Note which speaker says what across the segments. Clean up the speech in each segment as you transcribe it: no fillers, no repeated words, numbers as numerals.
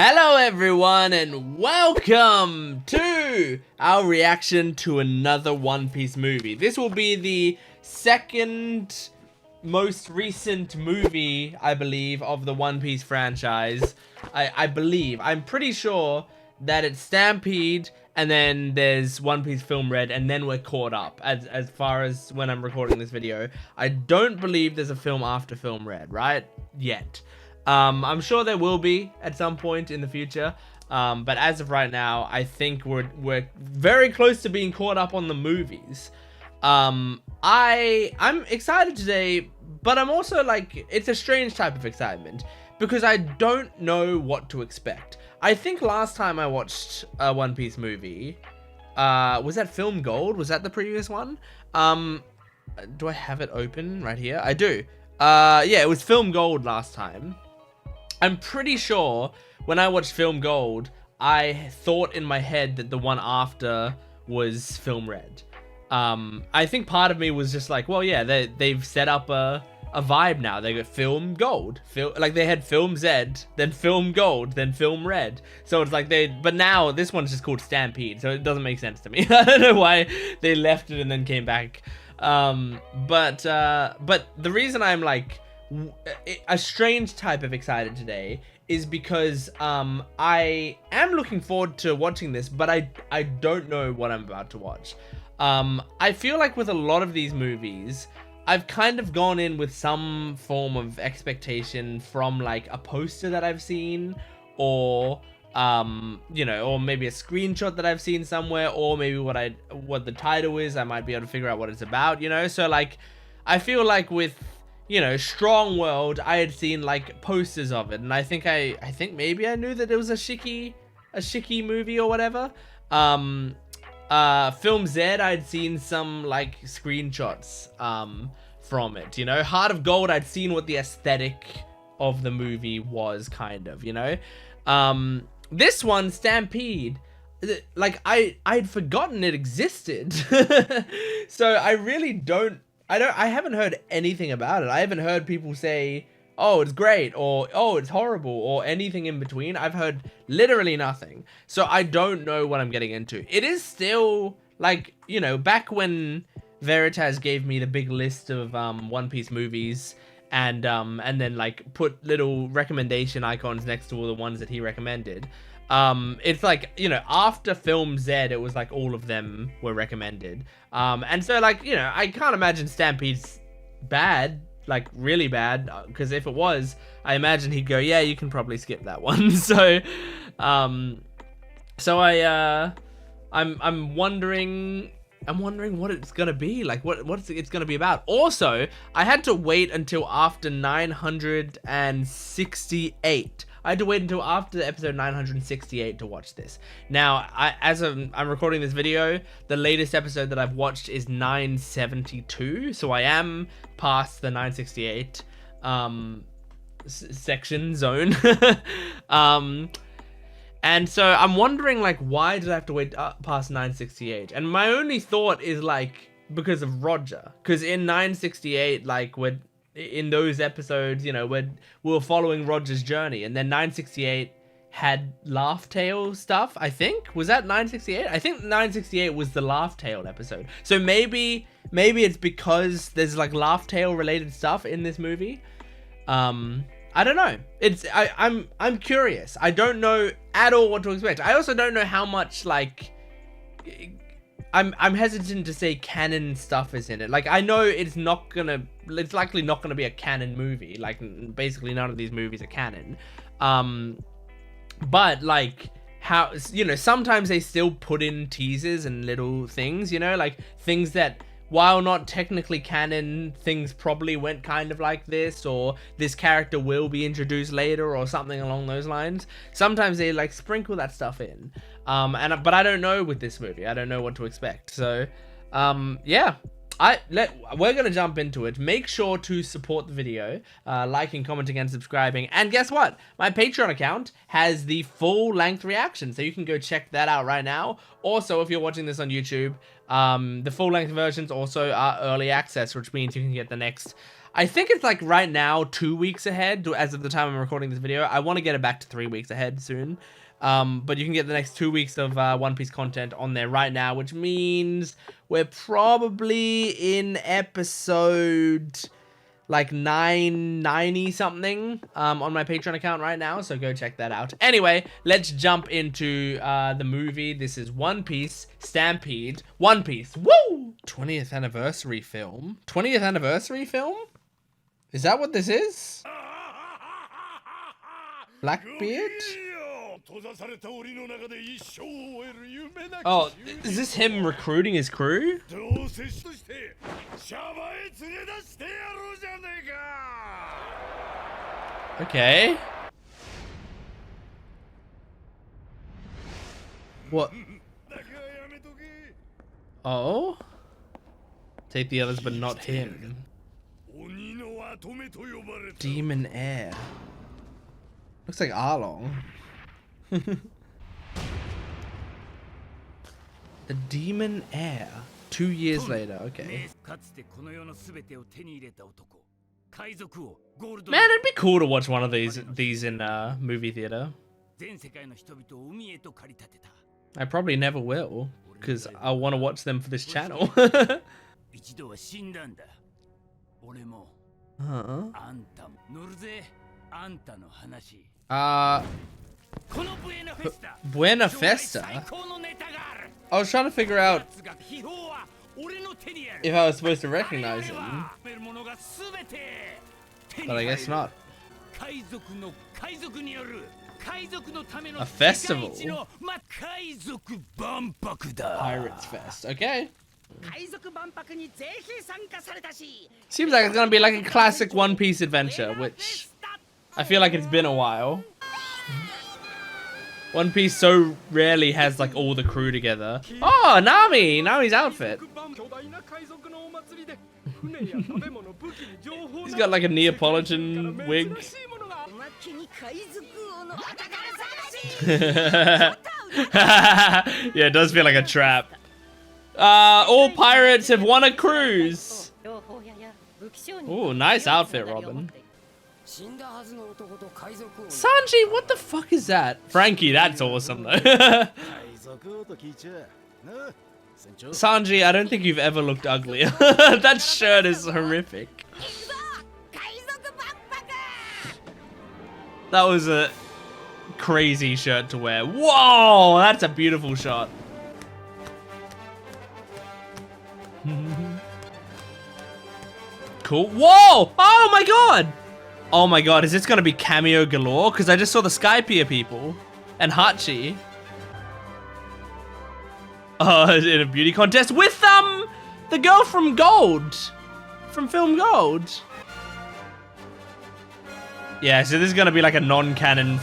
Speaker 1: Hello everyone and welcome to our reaction to another One Piece movie. This will be the second most recent movie, I believe, of the One Piece franchise. I'm pretty sure that it's Stampede and then there's One Piece Film Red and then we're caught up as far as when I'm recording this video. I don't believe there's a film after Film Red, right? Yet. I'm sure there will be at some point in the future, but as of right now, I think we're very close to being caught up on the movies. I'm excited today, but I'm also like, it's a strange type of excitement because I don't know what to expect. I think last time I watched a One Piece movie, was that Film Gold? Was that the previous one? Do I have it open right here? I do. Yeah, it was Film Gold last time. I'm pretty sure when I watched Film Gold, I thought in my head that the one after was Film Red. I think part of me was just like, well, yeah, they've set up a vibe now. They got Film Gold, like they had Film Z, then Film Gold, then Film Red. So it's like but now this one's just called Stampede, so it doesn't make sense to me. I don't know why they left it and then came back. But the reason I'm like a strange type of excited today is because I am looking forward to watching this, but I don't know what I'm about to watch. I feel like with a lot of these movies, I've kind of gone in with some form of expectation from like a poster that I've seen, or you know, or maybe a screenshot that I've seen somewhere, or maybe what the title is. I might be able to figure out what it's about, you know. So like, I feel like with, you know, Strong World, I had seen like posters of it, and I think maybe I knew that it was a Shiki movie or whatever. Film Z, I'd seen some like screenshots from it, you know. Heart of Gold, I'd seen what the aesthetic of the movie was, kind of, you know. This one, Stampede, like I'd forgotten it existed. So I really don't, I haven't heard anything about it. I haven't heard people say, oh, it's great, or oh, it's horrible, or anything in between. I've heard literally nothing. So I don't know what I'm getting into. It is still like, you know, back when Veritas gave me the big list of One Piece movies, and then like put little recommendation icons next to all the ones that he recommended. It's like, you know, after Film Z, it was like all of them were recommended. And so like, you know, I can't imagine Stampede's bad, like really bad, because if it was, I imagine he'd go, yeah, you can probably skip that one. So, I'm wondering what it's gonna be like, what it's gonna be about. Also, I had to wait until after 968. I had to wait until after episode 968 to watch this. Now, I'm recording this video, the latest episode that I've watched is 972, so I am past the 968 section zone. And so I'm wondering, like, why did I have to wait past 968? And my only thought is, like, because of Roger. Because in 968, like, in those episodes, you know, we're following Roger's journey. And then 968 had Laugh Tale stuff, I think. Was that 968? I think 968 was the Laugh Tale episode. So maybe it's because there's, like, Laugh Tale related stuff in this movie. I don't know. I'm curious. I don't know at all what to expect. I also don't know how much, like, I'm hesitant to say canon stuff is in it. Like, I know it's likely not gonna be a canon movie. Like, basically none of these movies are canon. But like, how, you know, sometimes they still put in teasers and little things, you know, like things that, while not technically canon, things probably went kind of like this, or this character will be introduced later, or something along those lines. Sometimes they like sprinkle that stuff in. But I don't know with this movie. I don't know what to expect. So, yeah. We're gonna jump into it. Make sure to support the video, liking, commenting, and subscribing. And guess what? My Patreon account has the full-length reaction, so you can go check that out right now. Also, if you're watching this on YouTube, the full-length versions also are early access, which means you can get the next, I think it's like right now 2 weeks ahead as of the time I'm recording this video. I want to get it back to 3 weeks ahead soon. But you can get the next 2 weeks of One Piece content on there right now, which means we're probably in episode like 990 something on my Patreon account right now, so go check that out. Anyway, let's jump into the movie. This is One Piece Stampede. One Piece. Woo! 20th anniversary film. 20th anniversary film? Is that what this is? Blackbeard? Oh, is this him recruiting his crew? Okay. What? Oh? Take the others, but not him. Demon Air. Looks like Arlong. The Demon Air. 2 years later, okay. Man, it'd be cool to watch one of these in movie theater. I probably never will, because I want to watch them for this channel. Buena Festa? I was trying to figure out if I was supposed to recognize him, but I guess not. A festival? Pirates Fest, okay. Seems like it's gonna be like a classic One Piece adventure, which I feel like it's been a while. One Piece so rarely has like all the crew together. Oh, Nami! Nami's outfit. He's got like a Neapolitan wig. Yeah, it does feel like a trap. All pirates have won a cruise. Ooh, nice outfit, Robin. Sanji, what the fuck is that? Frankie, that's awesome though. Sanji, I don't think you've ever looked uglier. That shirt is horrific. That was a crazy shirt to wear. Whoa, that's a beautiful shot. Cool. Whoa! Oh my god! Oh my god, is this gonna be cameo galore? Because I just saw the Skypiea people and Hachi. In a beauty contest with the girl from Gold, from film Gold. Yeah, so this is gonna be like a non-canon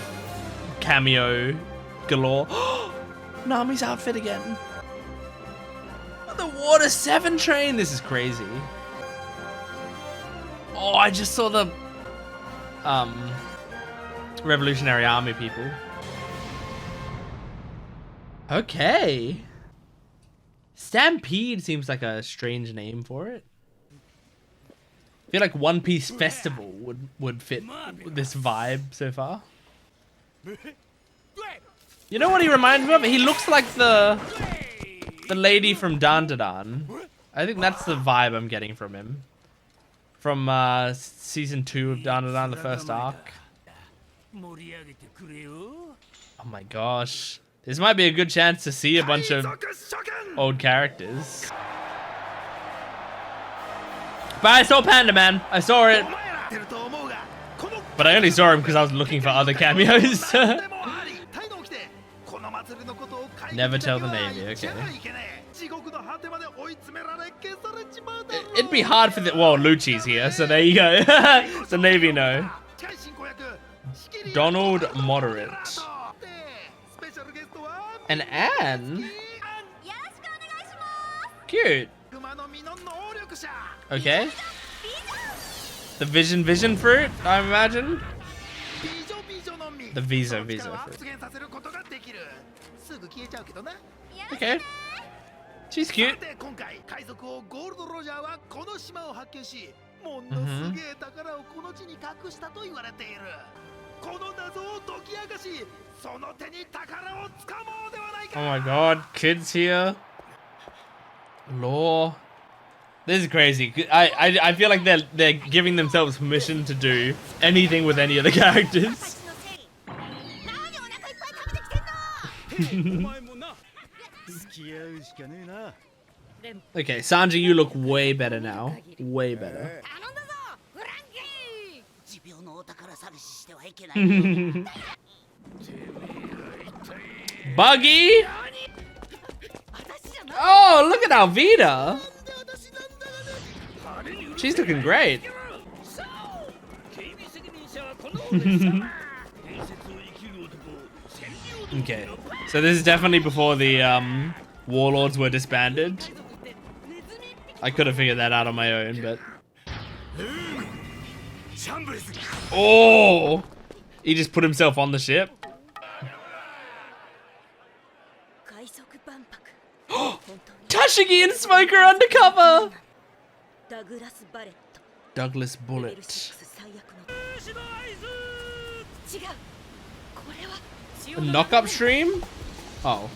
Speaker 1: cameo galore. Nami's outfit again. The Water 7 train. This is crazy. Oh, I just saw the Revolutionary Army people. Okay. Stampede seems like a strange name for it. I feel like One Piece Festival would fit this vibe so far. You know what he reminds me of? He looks like the lady from Dan Da Dan. I think that's the vibe I'm getting from him. From season 2 of Dan Da Dan, the first arc. Oh my gosh. This might be a good chance to see a bunch of old characters. But I saw Panda Man. I saw it. But I only saw him because I was looking for other cameos. Never tell the Navy, okay. It'd be hard for the... Well, Lucci's here, so there you go. So Navy no. Donald Moderate. And Anne? Cute. Okay. The vision fruit, I imagine. The visa fruit. Okay. She's cute. Oh my god, kids here. Law. This is crazy. I feel like they're giving themselves permission to do anything with any of the characters. Okay, Sanji, you look way better now. Way better. Buggy? Oh, look at Alvida. She's looking great. Okay, so this is definitely before the warlords were disbanded. I could have figured that out on my own, but... Oh! He just put himself on the ship. Tashigi and Smoker undercover! Douglas Bullet. A knock-up stream? Oh.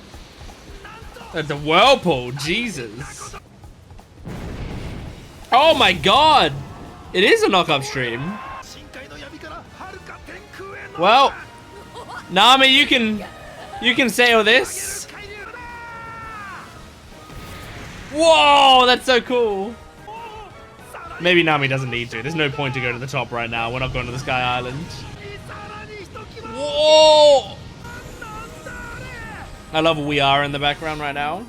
Speaker 1: That's a whirlpool, Jesus. Oh my god! It is a knock-up stream. Well, Nami, you can sail this. Whoa, that's so cool. Maybe Nami doesn't need to. There's no point to go to the top right now. We're not going to the Sky Island. Whoa! I love We Are in the background right now.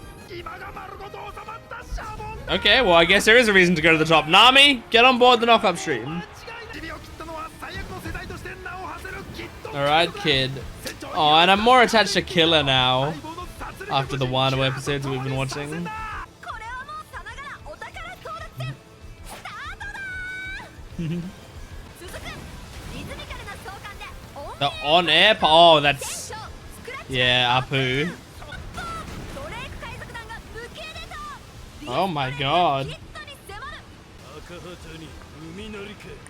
Speaker 1: Okay, well, I guess there is a reason to go to the top. Nami, get on board the knock-up stream. Alright, kid. Oh, and I'm more attached to Killer now. After the Wano episodes we've been watching. The on-air? Oh, that's... Yeah, Apu. Oh my god.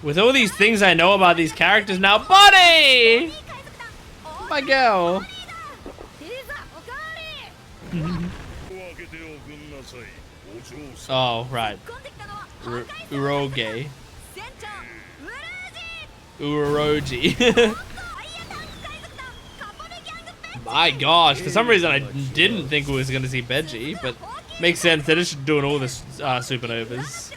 Speaker 1: With all these things I know about these characters now, buddy! My girl. Oh, right. Uroge. Uroji. My gosh, for some reason I didn't think we was going to see Beji, but makes sense. They're just doing all the supernovas.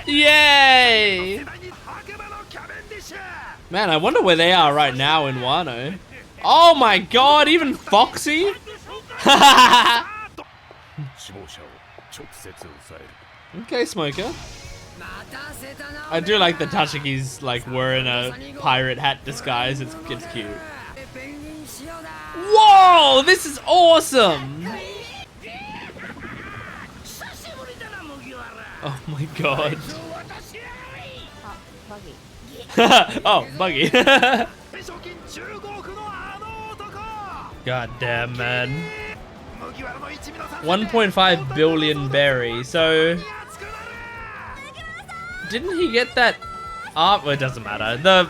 Speaker 1: Yay! Man, I wonder where they are right now in Wano. Oh my god, even Foxy? Okay, Smoker. I do like the Tashiki's like wearing a pirate hat disguise. It's cute. Whoa, this is awesome! Oh my god. Oh, Buggy. God damn, man. 1.5 billion berry. So, didn't he get that? Well, it doesn't matter.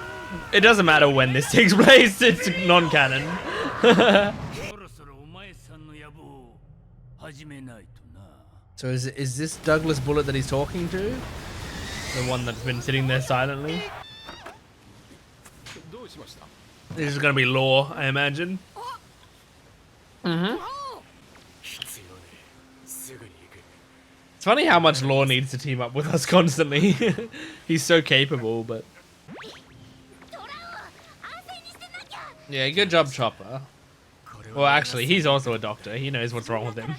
Speaker 1: It doesn't matter when this takes place. It's non-canon. So is this Douglas Bullet that he's talking to? The one that's been sitting there silently? This is gonna be Law, I imagine. It's funny how much Law needs to team up with us constantly. He's so capable, but... Yeah, good job, Chopper. Well, actually, he's also a doctor. He knows what's wrong with him.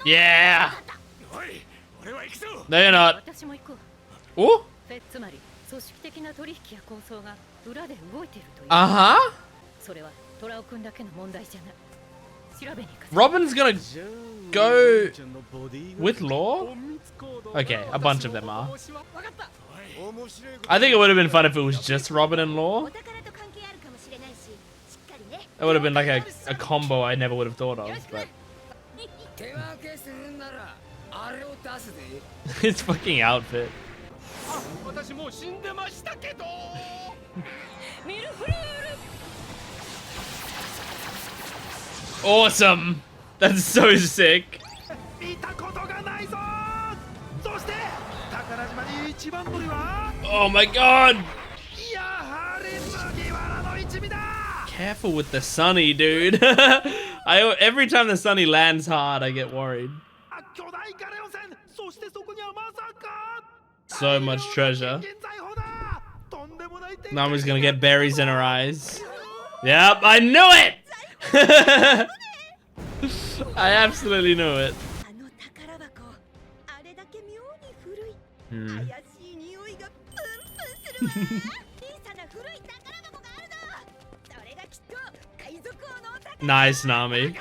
Speaker 1: Yeah! No, you're not. Oh? Uh-huh. Robin's gonna go with Law? Okay, a bunch of them are. I think it would have been fun if it was just Robin and Law. That would have been like a combo I never would have thought of, but his fucking outfit. Awesome! That's so sick. Oh my god! Careful with the Sunny, dude. Every time the Sunny lands hard, I get worried. So much treasure. Nami's gonna get berries in her eyes. Yep, I knew it! I absolutely knew it. Nice, Nami.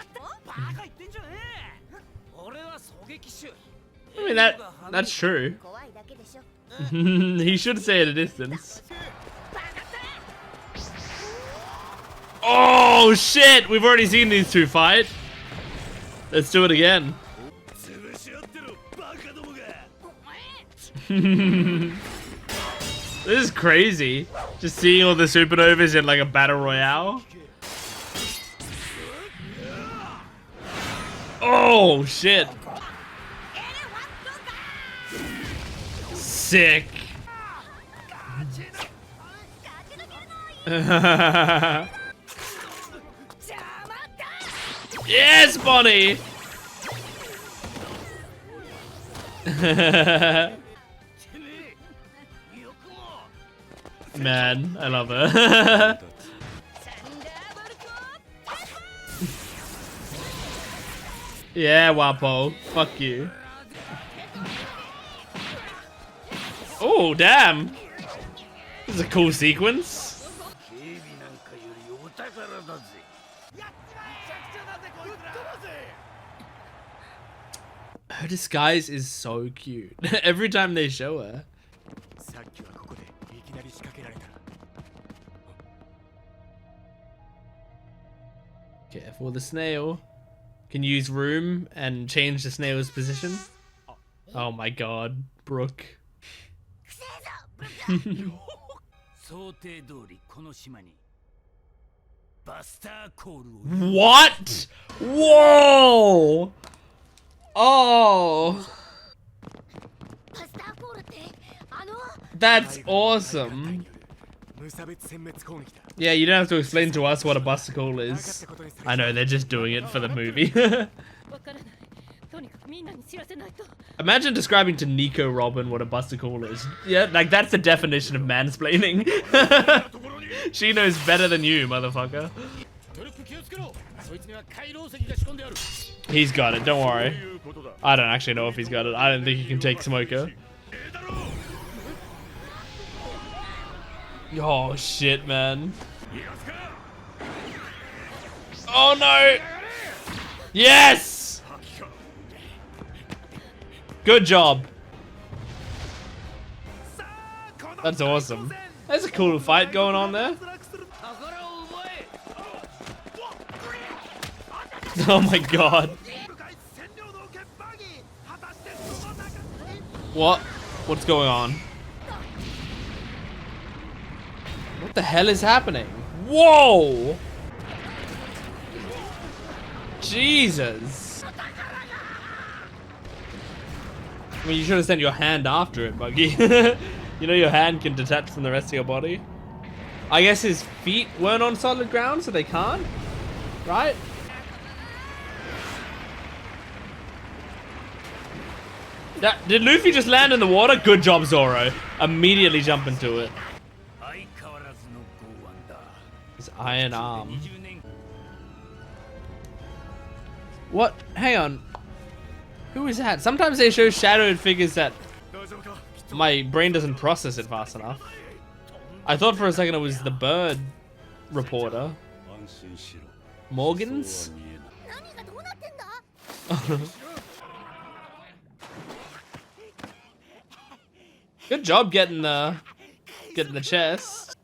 Speaker 1: I mean, that's true. He should stay at a distance. Oh shit! We've already seen these two fight. Let's do it again. This is crazy. Just seeing all the supernovas in like a battle royale. Oh shit. Sick. Yes, Bonnie. Man, I love her. Yeah, Wapo. Fuck you. Oh, damn. This is a cool sequence. Her disguise is so cute. Every time they show her. Careful with the snail. Can use room and change the snail's position. Oh my god, Brooke. What? Whoa! Oh! That's awesome. Yeah, you don't have to explain to us what a buster call is. I know, they're just doing it for the movie. Imagine describing to Nico Robin what a buster call is. Yeah, like that's the definition of mansplaining. She knows better than you, motherfucker. He's got it, don't worry. I don't actually know if he's got it. I don't think he can take Smoker. Oh shit, man. Oh no! Yes! Good job. That's awesome. There's a cool fight going on there. Oh my god. What? What's going on? What the hell is happening? Whoa! Jesus. I mean, you should have sent your hand after it, Buggy. You know your hand can detach from the rest of your body. I guess his feet weren't on solid ground, so they can't, right? Did Luffy just land in the water? Good job, Zoro. Immediately jump into it. His iron arm. What? Hang on. Who is that? Sometimes they show shadowed figures that my brain doesn't process it fast enough. I thought for a second it was the bird reporter. Morgans? Good job getting the chest.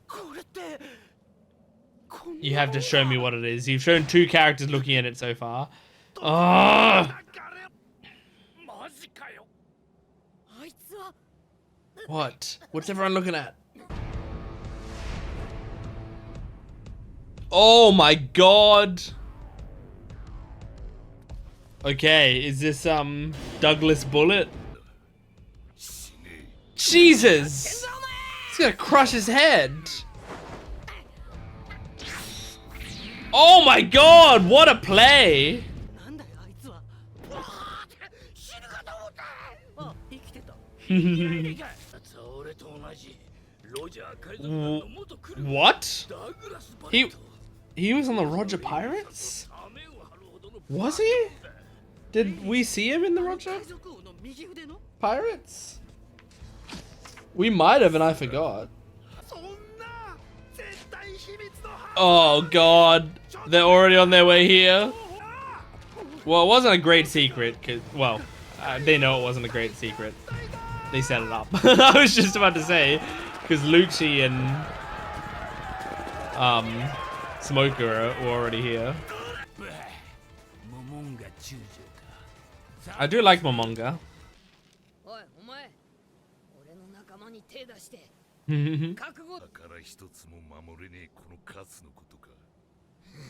Speaker 1: You have to show me what it is. You've shown 2 characters looking at it so far. Oh! What? What's everyone looking at? Oh my god! Okay, is this Douglas Bullet? Jesus! He's gonna crush his head. Oh my god, what a play! What? He was on the Roger Pirates? Was he? Did we see him in the Roger Pirates? We might have, and I forgot. Oh god, they're already on their way here. Well, it wasn't a great secret, cause well, they know it wasn't a great secret. They set it up. I was just about to say, because Lucci and Smoker were already here. I do like Momonga.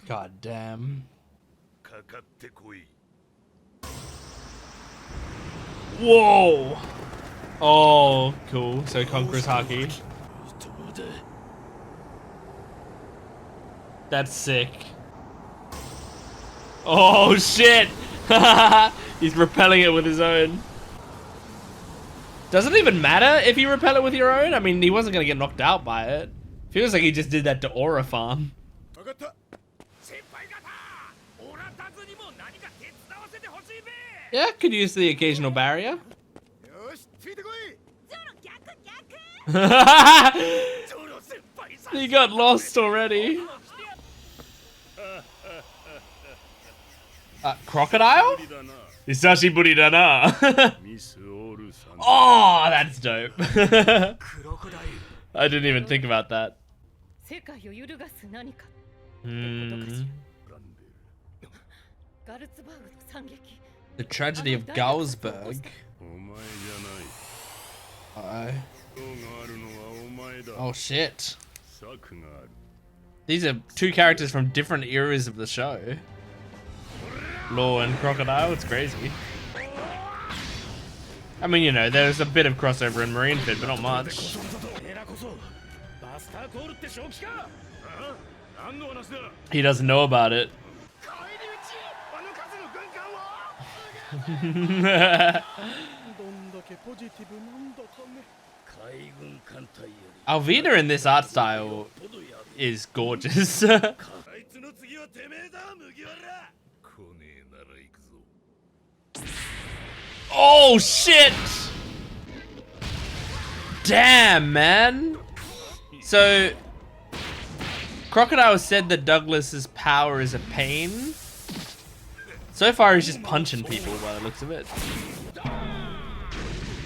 Speaker 1: God damn. Whoa! Oh, cool. So conquers Haki. That's sick. Oh shit! He's repelling it with his own. Does it even matter if you repel it with your own? I mean, he wasn't gonna get knocked out by it. Feels like he just did that to Aura Farm. Yeah, could use the occasional barrier. He got lost already. Crocodile? Isashi Buridana. Oh, that's dope. I didn't even think about that. The tragedy of Galsberg. Oh shit. These are 2 characters from different eras of the show. Law and Crocodile, it's crazy. I mean, you know, there's a bit of crossover in Marine Fit, but not much. He doesn't know about it. Alvida in this art style is gorgeous. Oh shit! Damn, man. So Crocodile said that Douglas's power is a pain. So far he's just punching people by the looks of it.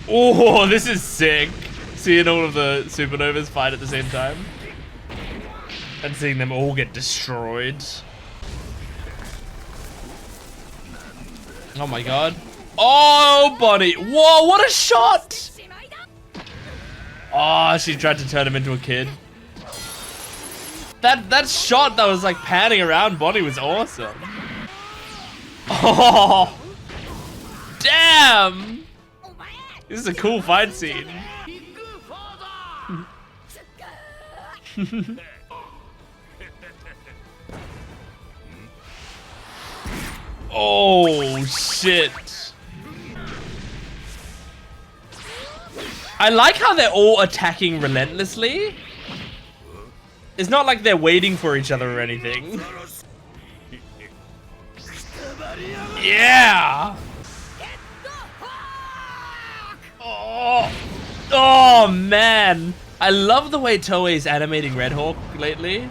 Speaker 1: Oh, this is sick. Seeing all of the supernovas fight at the same time. And seeing them all get destroyed. Oh my god. Oh, Bonnie. Whoa, what a shot! Oh, she tried to turn him into a kid. That shot that was like panning around Bonnie was awesome. Oh, damn! This is a cool fight scene. Oh shit. I like how they're all attacking relentlessly. It's not like they're waiting for each other or anything. Yeah. Oh. Oh man. I love the way Toei's animating Red Hawk lately.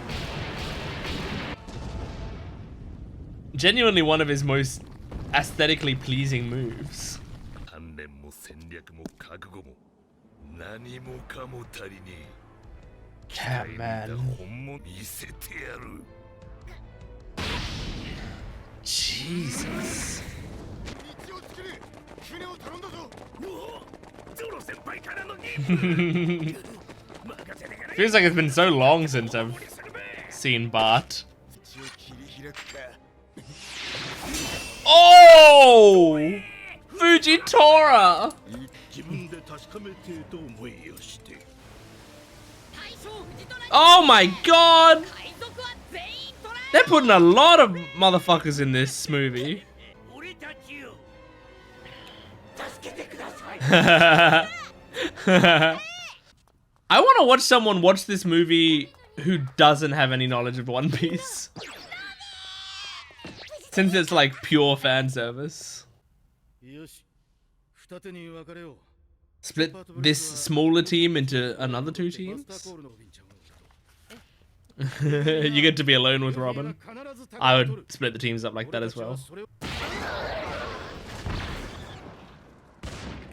Speaker 1: Genuinely one of his most aesthetically pleasing moves. Yeah, man. Jesus. Feels like it's been so long since I've seen Bart. Oh! Fujitora! Oh my god! They're putting a lot of motherfuckers in this movie. I want to watch someone watch this movie who doesn't have any knowledge of One Piece. Since it's like pure fan service. Split this smaller team into another 2 teams? You get to be alone with Robin. I would split the teams up like that as well.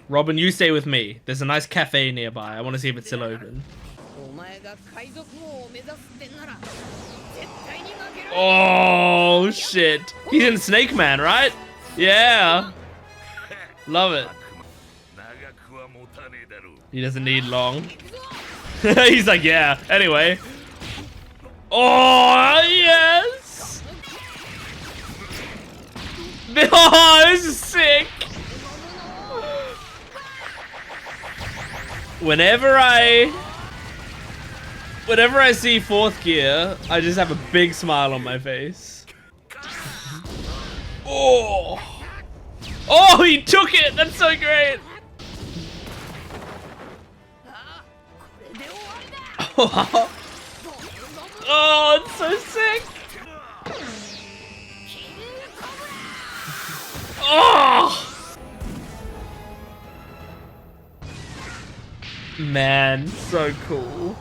Speaker 1: Robin, you stay with me. There's a nice cafe nearby. I want to see if it's still open. Oh, shit. He's in Snake Man, right? Yeah. Love it. He doesn't need long. He's like, yeah. Anyway. Oh, yes. Oh, this is sick. Whenever I see 4th gear, I just have a big smile on my face. Oh. Oh, he took it. That's so great. Oh, it's so sick. Oh. Man, so cool.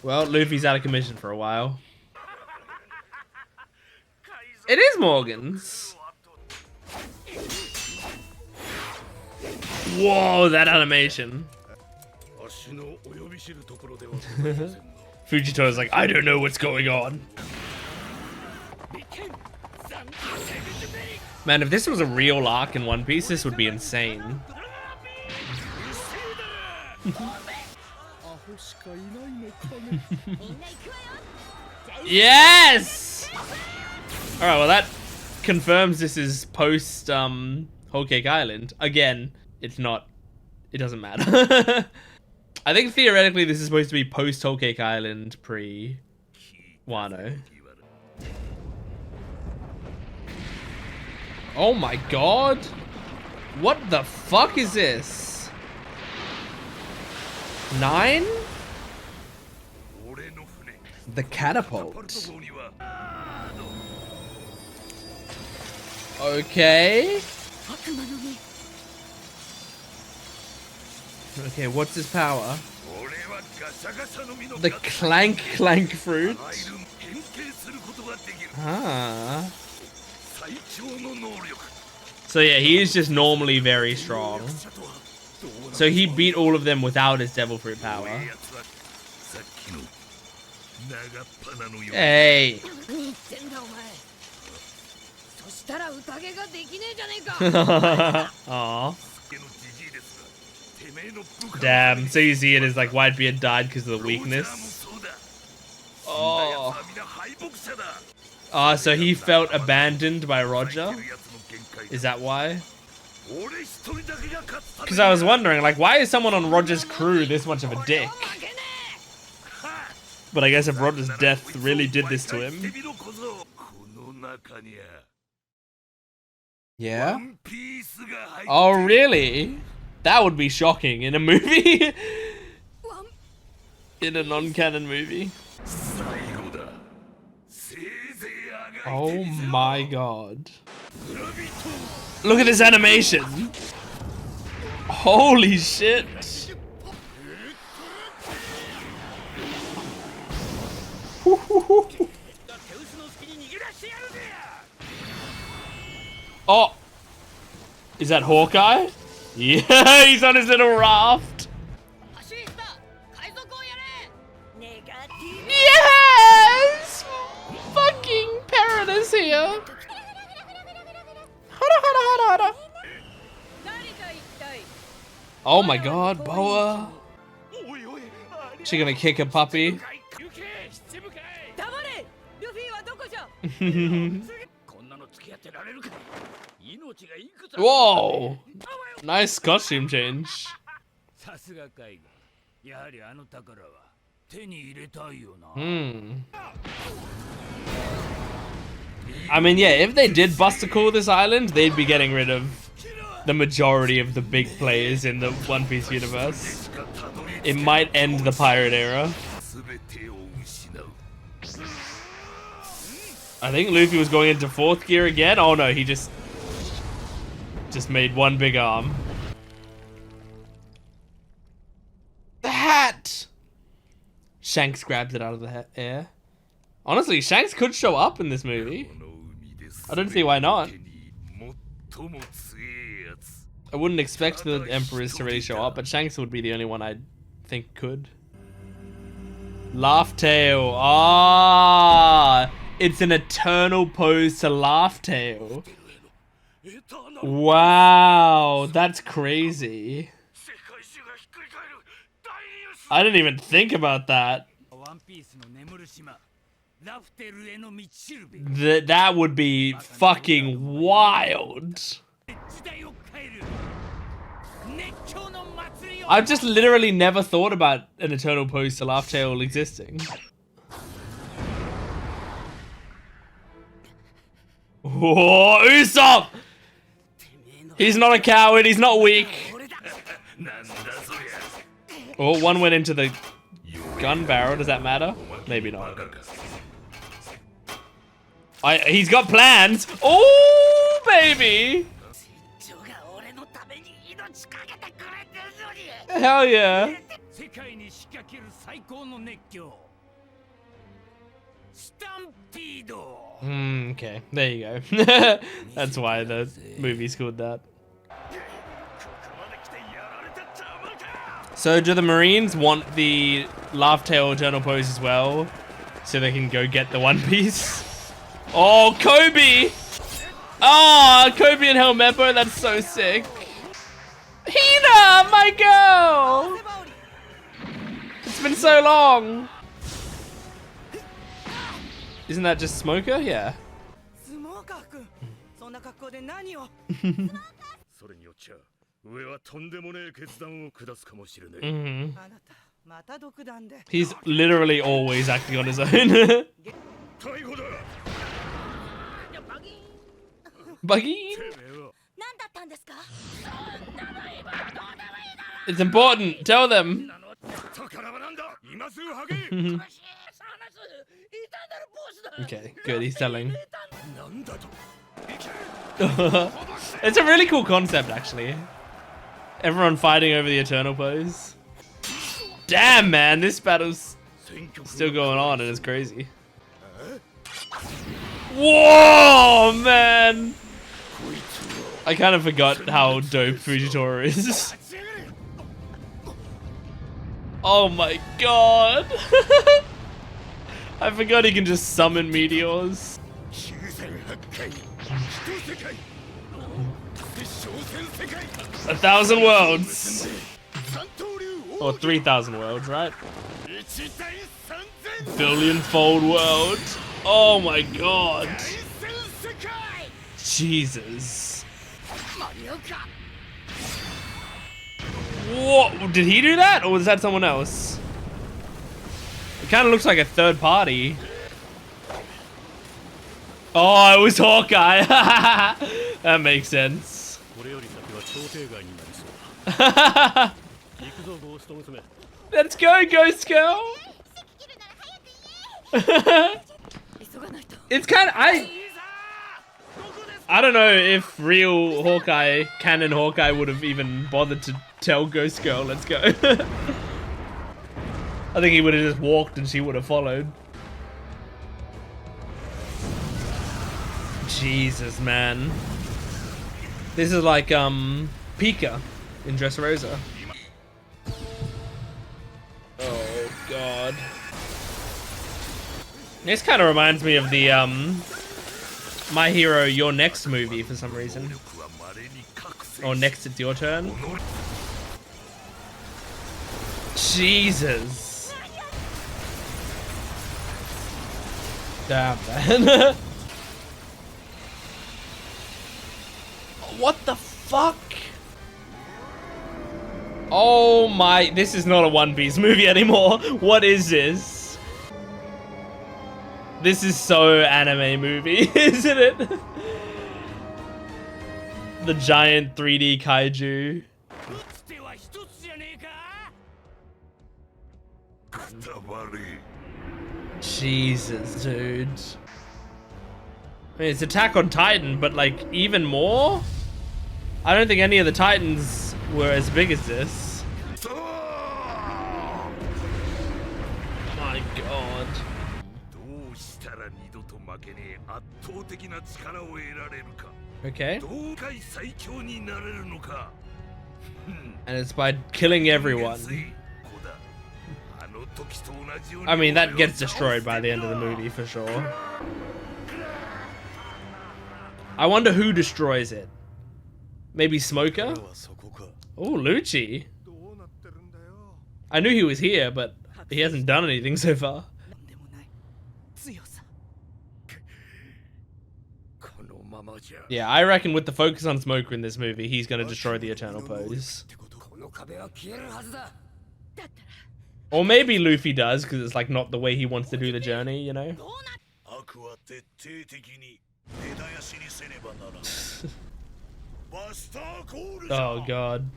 Speaker 1: Well, Luffy's out of commission for a while. It is Morgan's. Whoa, that animation. Fujito's like, I don't know what's going on. Man, if this was a real arc in One Piece, this would be insane. Yes! Alright, well that confirms this is post Whole Cake Island. Again, it's not, it doesn't matter. I think theoretically this is supposed to be post Whole Cake Island, pre Wano. Oh my god! What the fuck is this? 9? The catapult. Okay. Okay, what's his power? The clank fruit. Ah. So yeah, he is just normally very strong. So he beat all of them without his devil fruit power. Hey. Aww. Damn, so you see it as like Whitebeard died because of the weakness. Oh. So he felt abandoned by Roger? Is that why? Because I was wondering, like, why is someone on Roger's crew this much of a dick? But I guess if Roger's death really did this to him. Yeah? Oh, really? That would be shocking in a movie. In a non-canon movie. Oh my god. Look at this animation. Holy shit. Oh. Is that Hawkeye? Yeah, he's on his little raft. Yes! Fucking Parrot is here. here. Hara. Oh my god, Boa. She gonna kick a puppy? Whoa! Nice costume change. I mean, yeah, if they did bust-a-cool this island, they'd be getting rid of the majority of the big players in the One Piece universe. It might end the pirate era. I think Luffy was going into 4th gear again. Oh no, he just made one big arm. The hat! Shanks grabbed it out of the air. Honestly, Shanks could show up in this movie. I don't see why not. I wouldn't expect the Emperors to really show up, but Shanks would be the only one I think could. Raftel. Ah, it's an eternal pose to Raftel. Wow, that's crazy. I didn't even think about that. That would be fucking wild. I've just literally never thought about an eternal pose to Raftel existing. Whoa, Usopp! He's not a coward, he's not weak. Oh, one went into the gun barrel, does that matter? Maybe not. He's got plans. Oh, baby! Hell yeah. Okay, there you go. That's why the movie's called that. So do the Marines want the Raftel eternal pose as well, so they can go get the One Piece? Oh, Kobe! Oh, Kobe and Helmeppo, that's so sick. Hina, my girl! It's been so long. Isn't that just Smoker? Yeah. He's literally always acting on his own. Buggy? It's important. Tell them. Okay, good. He's telling. It's a really cool concept, actually. Everyone fighting over the eternal pose. Damn, man, this battle's still going on and it's crazy. Whoa, man! I kind of forgot how dope Fujitora is. Oh my god! I forgot he can just summon meteors. 1,000 worlds! Or 3,000 worlds, right? Billion-fold world. Oh my god. Jesus. What? Did he do that? Or was that someone else? It kind of looks like a third party. Oh, it was Hawkeye. That makes sense. Let's go, Ghost Girl. It's kind of I don't know if real Hawkeye, canon Hawkeye, would have even bothered to tell Ghost Girl, let's go. I think he would have just walked and she would have followed. Jesus, man. This is like Pika in Dressrosa. Oh god. This kind of reminds me of the My Hero your next movie for some reason. Or next it's your turn. Jesus. Damn, man. What the fuck? Oh my, this is not a One Piece movie anymore. What is this? This is so anime movie, isn't it? The giant 3D kaiju. Jesus, dude. I mean, it's Attack on Titan, but like even more? I don't think any of the Titans were as big as this. My God. Okay. And it's by killing everyone. I mean, that gets destroyed by the end of the movie for sure. I wonder who destroys it. Maybe Smoker? Oh, Lucci. I knew he was here, but he hasn't done anything so far. Yeah, I reckon with the focus on Smoker in this movie, he's gonna destroy the Eternal Pose. Or maybe Luffy does, because it's like not the way he wants to do the journey, you know? Oh God.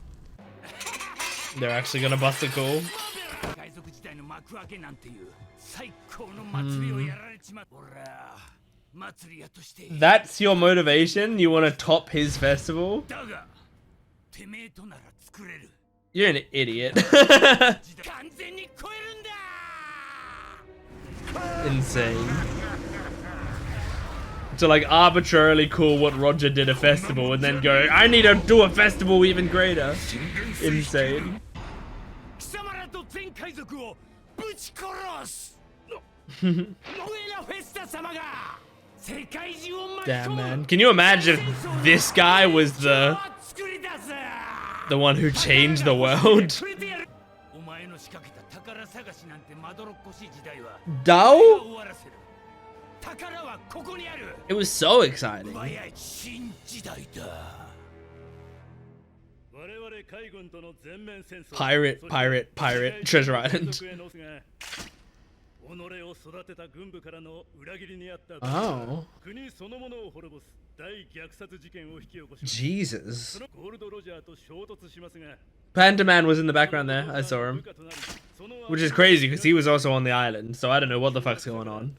Speaker 1: They're actually gonna bust a call. That's your motivation? You want to top his festival? You're an idiot. Insane. To like arbitrarily call what Roger did a festival and then go, I need to do a festival even greater. Insane. Damn, man. Can you imagine if this guy was the one who changed the world? Dao? It was so exciting. Pirate, Treasure Island. Oh. Jesus. Panda Man was in the background there. I saw him. Which is crazy because he was also on the island, so I don't know what the fuck's going on.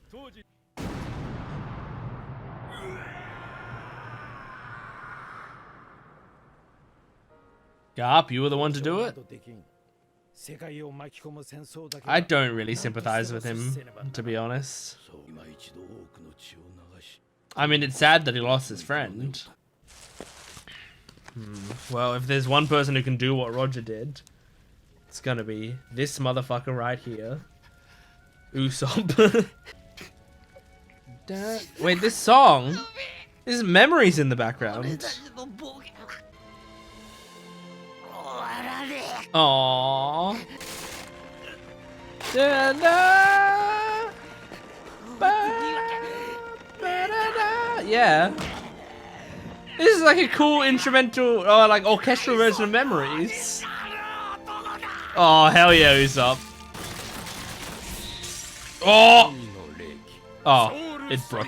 Speaker 1: Garp, you were the one to do it? I don't really sympathize with him, to be honest. I mean, it's sad that he lost his friend. Well, if there's one person who can do what Roger did, it's gonna be this motherfucker right here. Usopp. Wait, this song? There's memories in the background. Aww. Yeah. This is like a cool instrumental or like orchestral version of Memories. Oh, hell yeah, Usopp. Oh! Oh, it broke.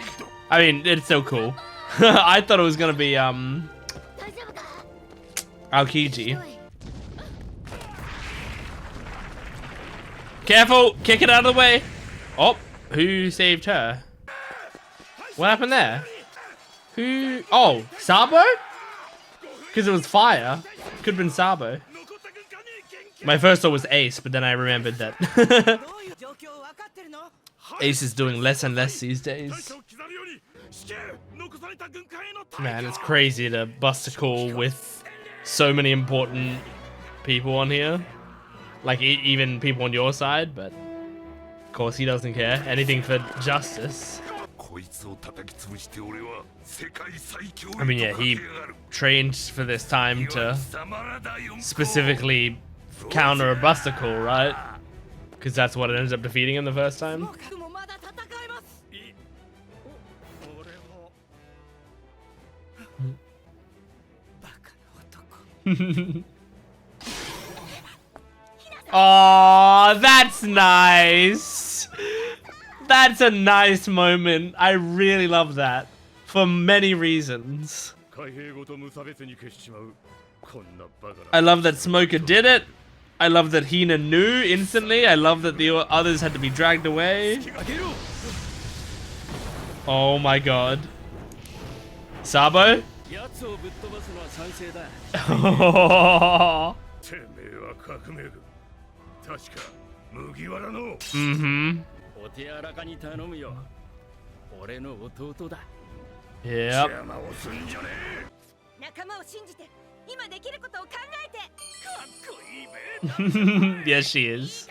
Speaker 1: I mean, it's so cool. I thought it was gonna be, Aokiji. Careful! Kick it out of the way! Oh, who saved her? What happened there? Who? Oh, Sabo? Because it was fire. Could have been Sabo. My first thought was Ace, but then I remembered that Ace is doing less and less these days. Man, it's crazy to bust a call with so many important people on here. Like, even people on your side, but of course he doesn't care. Anything for justice. I mean, yeah, he trained for this time to specifically counter a Buster Call, right? Because that's what ends up defeating him the first time. Oh, that's nice. That's a nice moment. I really love that for many reasons. I love that Smoker did it. I love that Hina knew instantly. I love that the others had to be dragged away. Oh my god. Sabo? Mm-hmm. Yep. Yes, she is.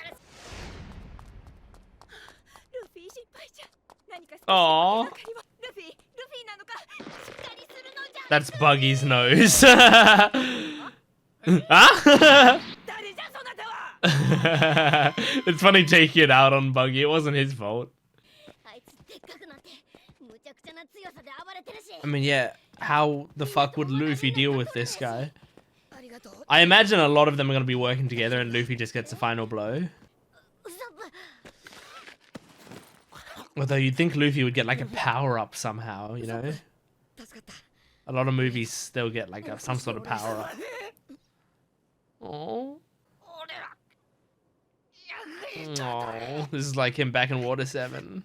Speaker 1: Aww. That's Buggy's nose. Huh? It's funny taking it out on Buggy. It wasn't his fault. I mean, yeah, how the fuck would Luffy deal with this guy? I imagine a lot of them are going to be working together and Luffy just gets the final blow. Although you'd think Luffy would get like a power-up somehow, you know? A lot of movies, they'll get like some sort of power-up. Oh. Oh, this is like him back in Water 7.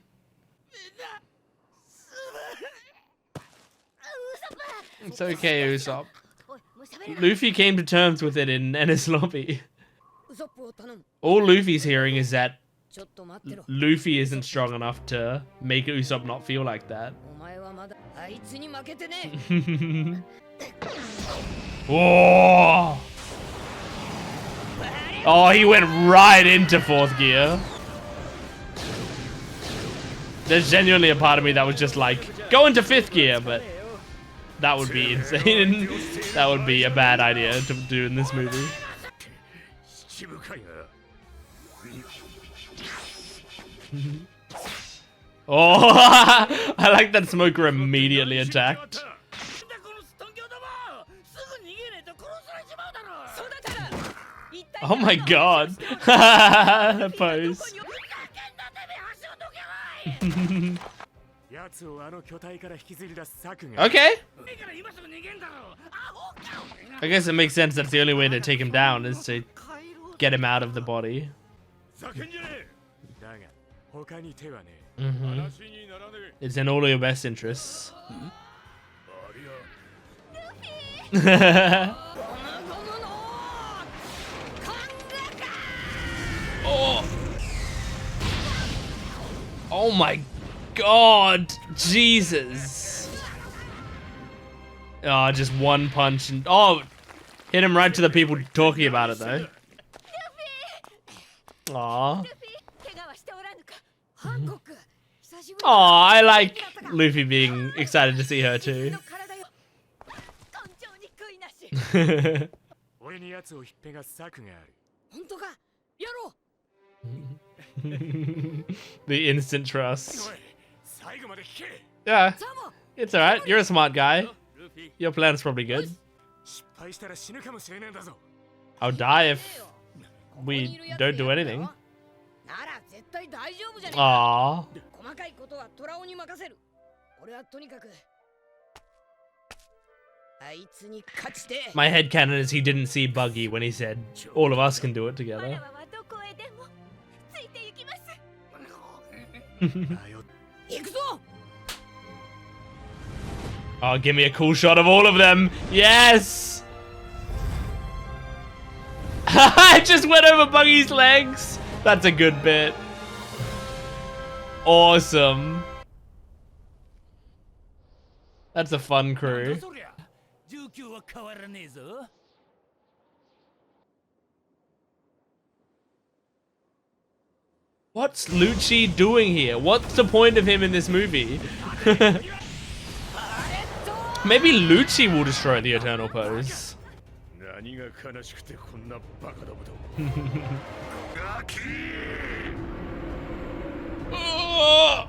Speaker 1: It's okay, Usopp. Luffy came to terms with it in Enies Lobby. All Luffy's hearing is that Luffy isn't strong enough to make Usopp not feel like that. Whoa! Oh, he went right into 4th gear. There's genuinely a part of me that was just like, go into 5th gear, but that would be insane. That would be a bad idea to do in this movie. Oh, I like that Smoker immediately attacked. Oh my god. Pose. Okay. I guess it makes sense. That's the only way to take him down is to get him out of the body. Mm-hmm. It's in all of your best interests. Oh. Oh my god, Jesus. Oh, just one punch and hit him right to the people talking about it though. Aww. Aww, I like Luffy being excited to see her too. The instant trust. Yeah, it's alright. You're a smart guy. Your plan's probably good. I'll die if we don't do anything. Aww. My headcanon is he didn't see Buggy when he said, all of us can do it together. Oh, give me a cool shot of all of them. Yes! I just went over Buggy's legs. That's a good bit. Awesome. That's a fun crew. What's Lucci doing here? What's the point of him in this movie? Maybe Lucci will destroy the Eternal Pose. Oh!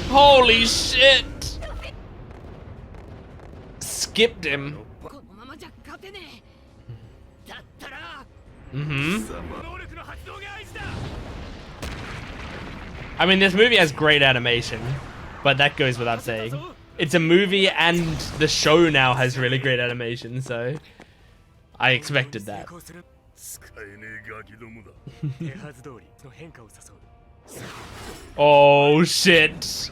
Speaker 1: Holy shit! Skipped him. I mean, this movie has great animation, but that goes without saying. It's a movie and the show now has really great animation, so I expected that. Oh shit!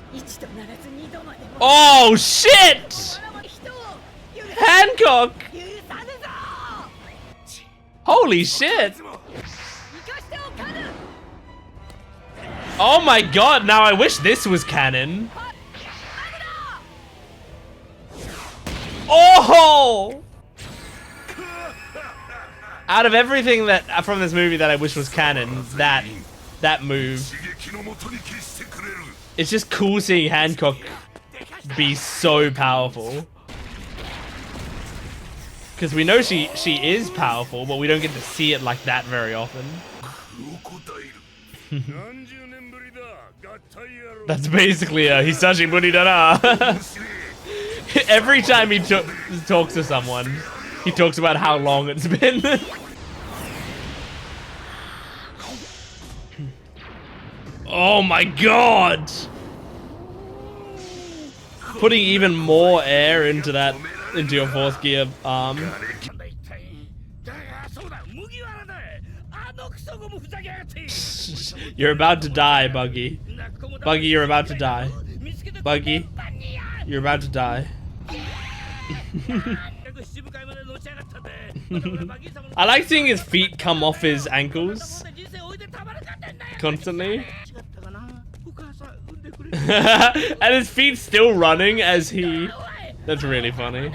Speaker 1: Oh shit! Hancock! Holy shit! Oh my god, now I wish this was canon. Oh! Out of everything that from this movie that I wish was canon, that move. It's just cool seeing Hancock be so powerful. Because we know she is powerful, but we don't get to see it like that very often. That's basically a Hisashi Buridara. Every time he talks to someone, he talks about how long it's been. Oh my god! Putting even more air into your fourth gear arm. You're about to die, Buggy. Buggy, you're about to die. Buggy, you're about to die. I like seeing his feet come off his ankles constantly. And his feet still running as he... That's really funny.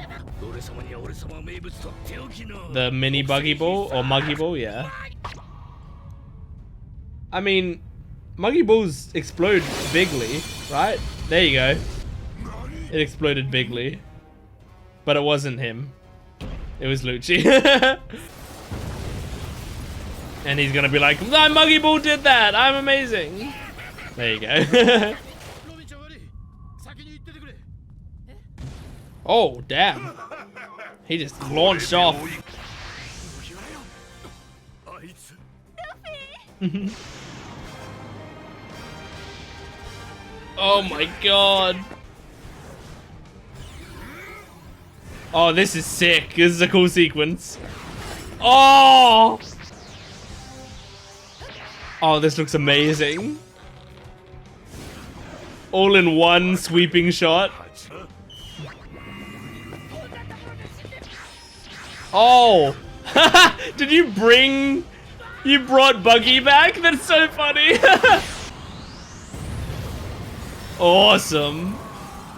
Speaker 1: The mini buggy ball or muggy ball, yeah. I mean, muggy balls explode bigly, right? There you go. It exploded bigly. But it wasn't him. It was Lucci. And he's gonna be like, my muggy ball did that! I'm amazing! There you go. Oh, damn. He just launched off. Oh my god. Oh, this is sick. This is a cool sequence. Oh! Oh, this looks amazing. All in one sweeping shot. Oh! Did you bring... You brought Buggy back? That's so funny. Awesome.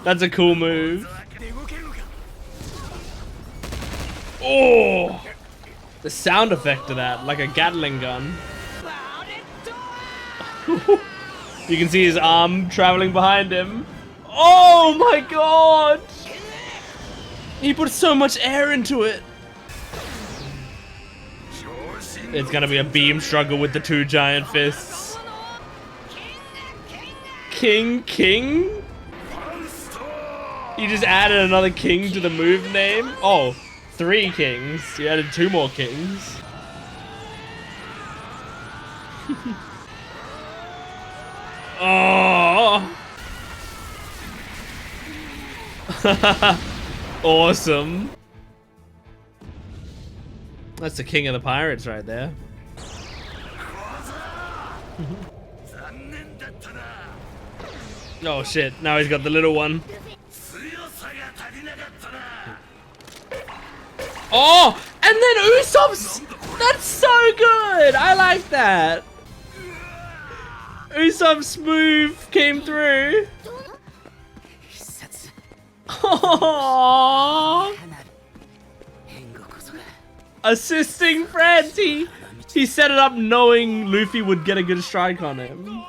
Speaker 1: That's a cool move. Oh! The sound effect of that, like a Gatling gun. You can see his arm traveling behind him. Oh my god! He put so much air into it. It's gonna be a beam struggle with the two giant fists. King? You just added another king to the move name? Oh, 3 kings. You added 2 more kings. Oh! Awesome. That's the king of the pirates right there. Oh shit, now he's got the little one. Oh! And then Usopp's... That's so good! I like that. Usopp's move came through. Oh! Assisting friends, He set it up knowing Luffy would get a good strike on him.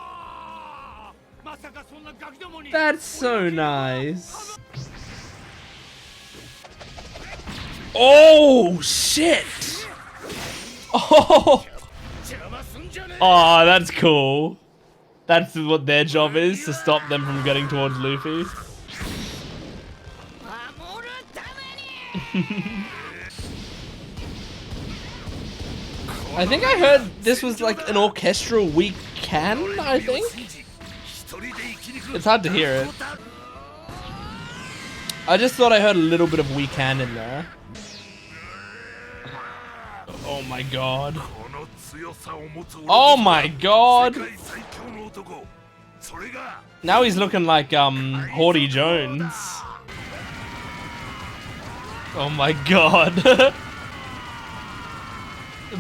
Speaker 1: That's so nice. Oh, shit. Oh. Oh, that's cool. That's what their job is, to stop them from getting towards Luffy. I think I heard this was like an orchestral weak cannon, I think? It's hard to hear it. I just thought I heard a little bit of weak hand in there. Oh my god. Oh my god! Now he's looking like Haughty Jones. Oh my god.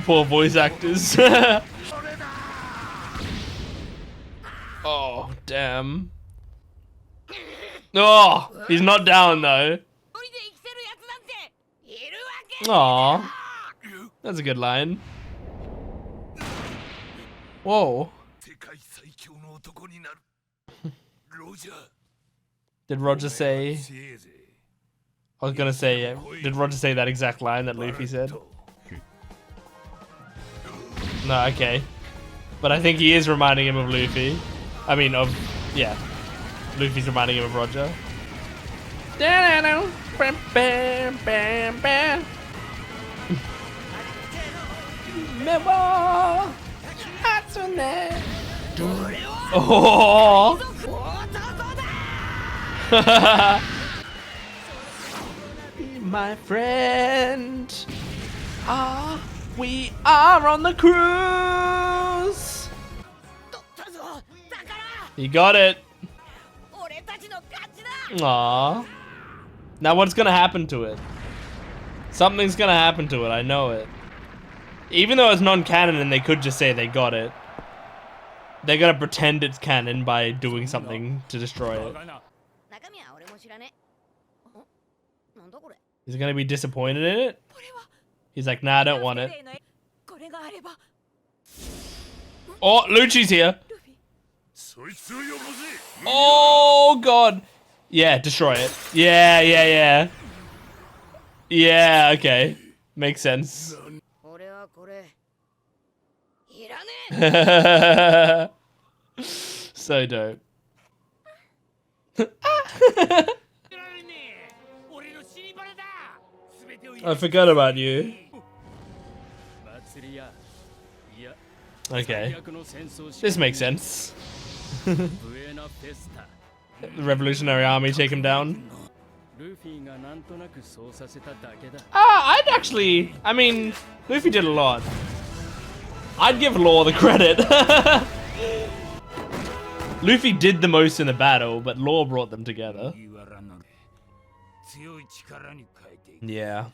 Speaker 1: Poor voice actors. Oh, damn. Oh, he's not down though. Aw. That's a good line. Whoa. Did Roger say... I was gonna say, yeah. Did Roger say that exact line that Luffy said? No, okay. But I think he is reminding him of Luffy. I mean, of... yeah. Luffy's reminding him of Roger. Oh! My friend. Ah, we are on the cruise. You got it. Aww. Now what's gonna happen to it? Something's gonna happen to it, I know it. Even though it's non-canon and they could just say they got it, they're gonna pretend it's canon by doing something to destroy it. Is he gonna be disappointed in it? He's like, nah, I don't want it. Oh, Lucci's here. Oh god. Yeah, destroy it. Yeah, yeah, yeah. Yeah, okay. Makes sense. So dope. I forgot about you. Okay. This makes sense. The Revolutionary Army take him down. I'd actually... I mean, Luffy did a lot. I'd give Law the credit. Luffy did the most in the battle, but Law brought them together. Yeah.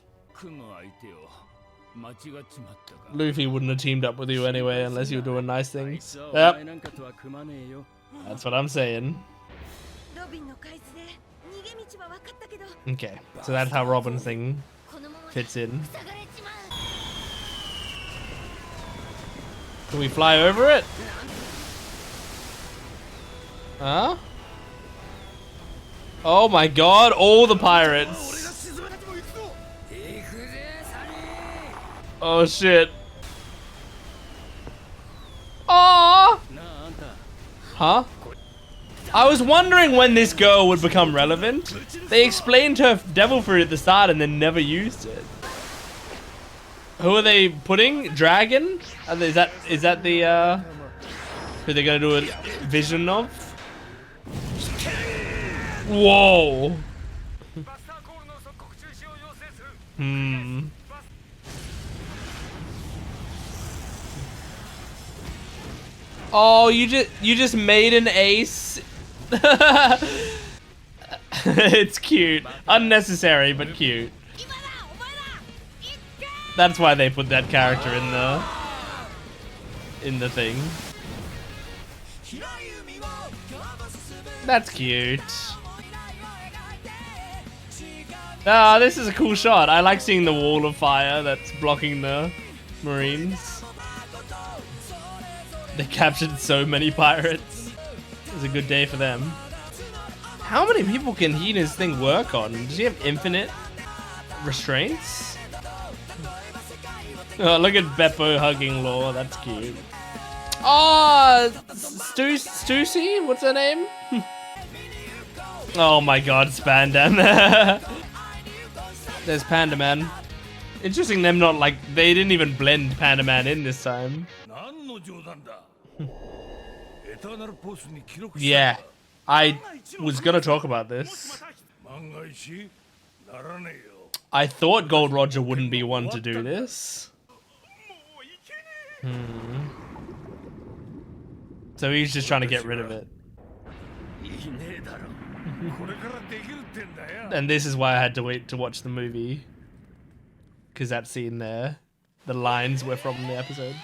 Speaker 1: Luffy wouldn't have teamed up with you anyway unless you were doing nice things. Yep. That's what I'm saying. Okay, so that's how Robin's thing fits in. Can we fly over it? Huh? Oh my god, all the pirates. Oh shit. Aww. Huh? I was wondering when this girl would become relevant. They explained her devil fruit at the start and then never used it. Who are they putting? Dragon? Is that the who they're gonna do a vision of? Whoa. Oh, you just made an ace. It's cute. Unnecessary, but cute. That's why they put that character in the thing. That's cute. Ah, this is a cool shot. I like seeing the wall of fire that's blocking the Marines. They captured so many pirates. It was a good day for them. How many people can he and his thing work on? Does he have infinite restraints? Oh, look at Beppo hugging Law. That's cute. Oh, Stussy? What's her name? Oh my god, it's Panda Man. There's Panda Man. Interesting them not like, they didn't even blend Panda Man in this time. Yeah, I was gonna talk about this. I thought Gold Roger wouldn't be one to do this. So he's just trying to get rid of it. And this is why I had to wait to watch the movie. Because that scene there, the lines were from the episode.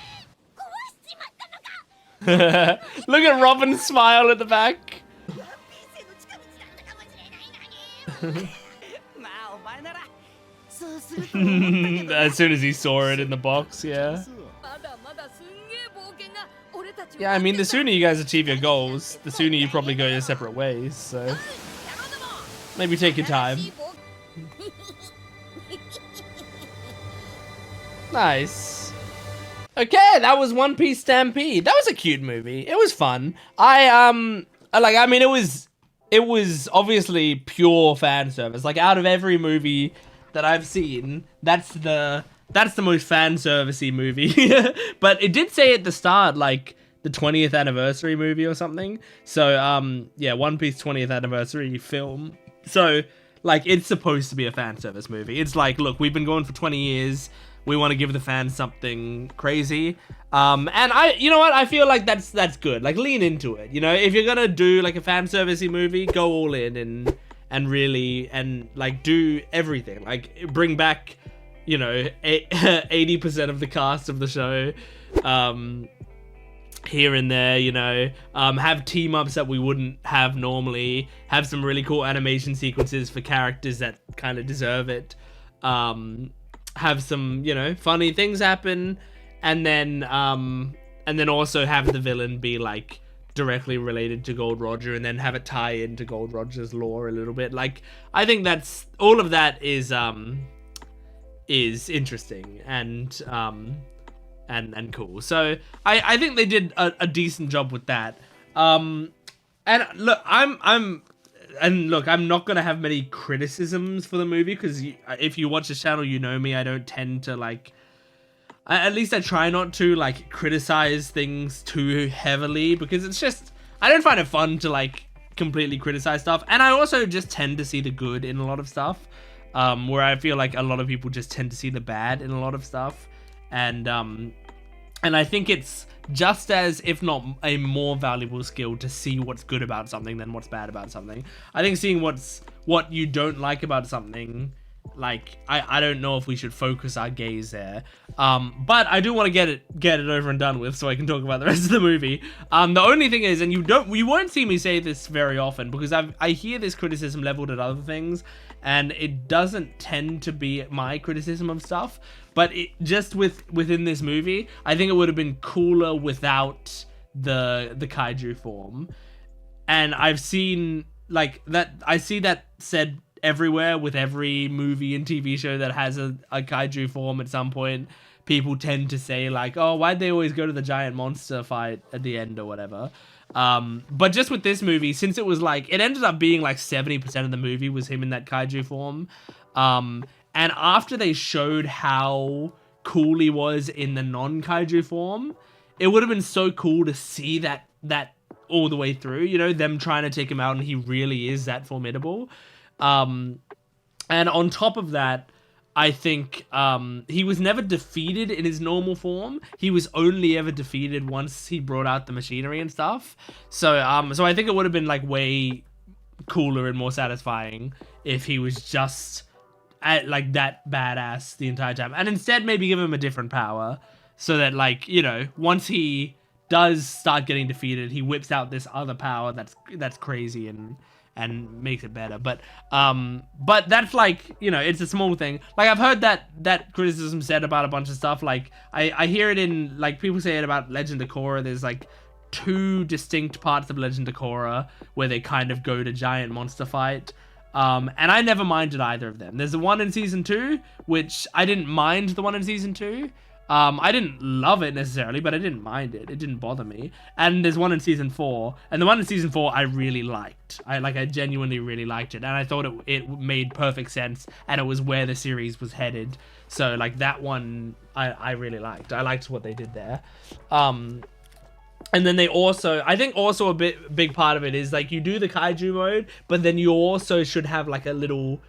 Speaker 1: Look at Robin's smile at the back. As soon as he saw it in the box, yeah. Yeah, I mean, the sooner you guys achieve your goals, the sooner you probably go your separate ways, so... Maybe take your time. Nice. Okay, that was One Piece Stampede. That was a cute movie. It was fun. I mean, it was obviously pure fan service. Like, out of every movie that I've seen, that's the most fan servicey movie. But it did say at the start, like, the 20th anniversary movie or something. So, yeah, One Piece 20th anniversary film. So, like, it's supposed to be a fan service movie. It's like, look, we've been going for 20 years. We want to give the fans something crazy. And you know what? I feel like that's good. Like, lean into it. You know, if you're gonna do like a fan servicey movie, go all in and really, and like do everything. Like, bring back, you know, 80% of the cast of the show. Here and there, you know, have team-ups that we wouldn't have normally, have some really cool animation sequences for characters that kind of deserve it, have some, you know, funny things happen, and then also have the villain be, like, directly related to Gold Roger, and then have it tie into Gold Roger's lore a little bit. Like, I think that's, all of that is interesting, and cool. So I think they did a decent job with that. And look, I'm not gonna have many criticisms for the movie, because if you watch this channel, you know me. I don't tend to like. At least I try not to like criticize things too heavily, because it's just, I don't find it fun to like completely criticize stuff. And I also just tend to see the good in a lot of stuff, where I feel like a lot of people just tend to see the bad in a lot of stuff. And I think it's just as, if not a more valuable skill, to see what's good about something than what's bad about something. I think seeing what you don't like about something, like, I don't know if we should focus our gaze there. But I do want to get it over and done with, so I can talk about the rest of the movie. The only thing is, and you won't see me say this very often, because I hear this criticism leveled at other things, and it doesn't tend to be my criticism of stuff. But just within this movie, I think it would have been cooler without the kaiju form. And I've seen like that. I see that said everywhere with every movie and TV show that has a kaiju form at some point. People tend to say like, oh, why'd they always go to the giant monster fight at the end or whatever? But just with this movie, since it was like, it ended up being like 70% of the movie was him in that kaiju form. And after they showed how cool he was in the non-kaiju form, it would have been so cool to see that all the way through, you know, them trying to take him out, and he really is that formidable. And on top of that, I think he was never defeated in his normal form. He was only ever defeated once he brought out the machinery and stuff. So I think it would have been like way cooler and more satisfying if he was just like that badass the entire time, and instead maybe give him a different power, so that, like, you know, once he does start getting defeated, he whips out this other power that's crazy and makes it better. But that's like, you know, it's a small thing. Like I've heard that criticism said about a bunch of stuff. Like I hear it in, like, people say it about Legend of Korra. There's like 2 distinct parts of Legend of Korra where they kind of go to giant monster fight. And I never minded either of them. There's the one in season 2, which I didn't mind the one in season 2. I didn't love it necessarily, but I didn't mind it. It didn't bother me. And there's one in season 4, and the one in season 4 I really liked. I genuinely really liked it, and I thought it made perfect sense, and it was where the series was headed. So like that one, I really liked. I liked what they did there. And then they also, I think also a big part of it is like you do the kaiju mode, but then you also should have like a little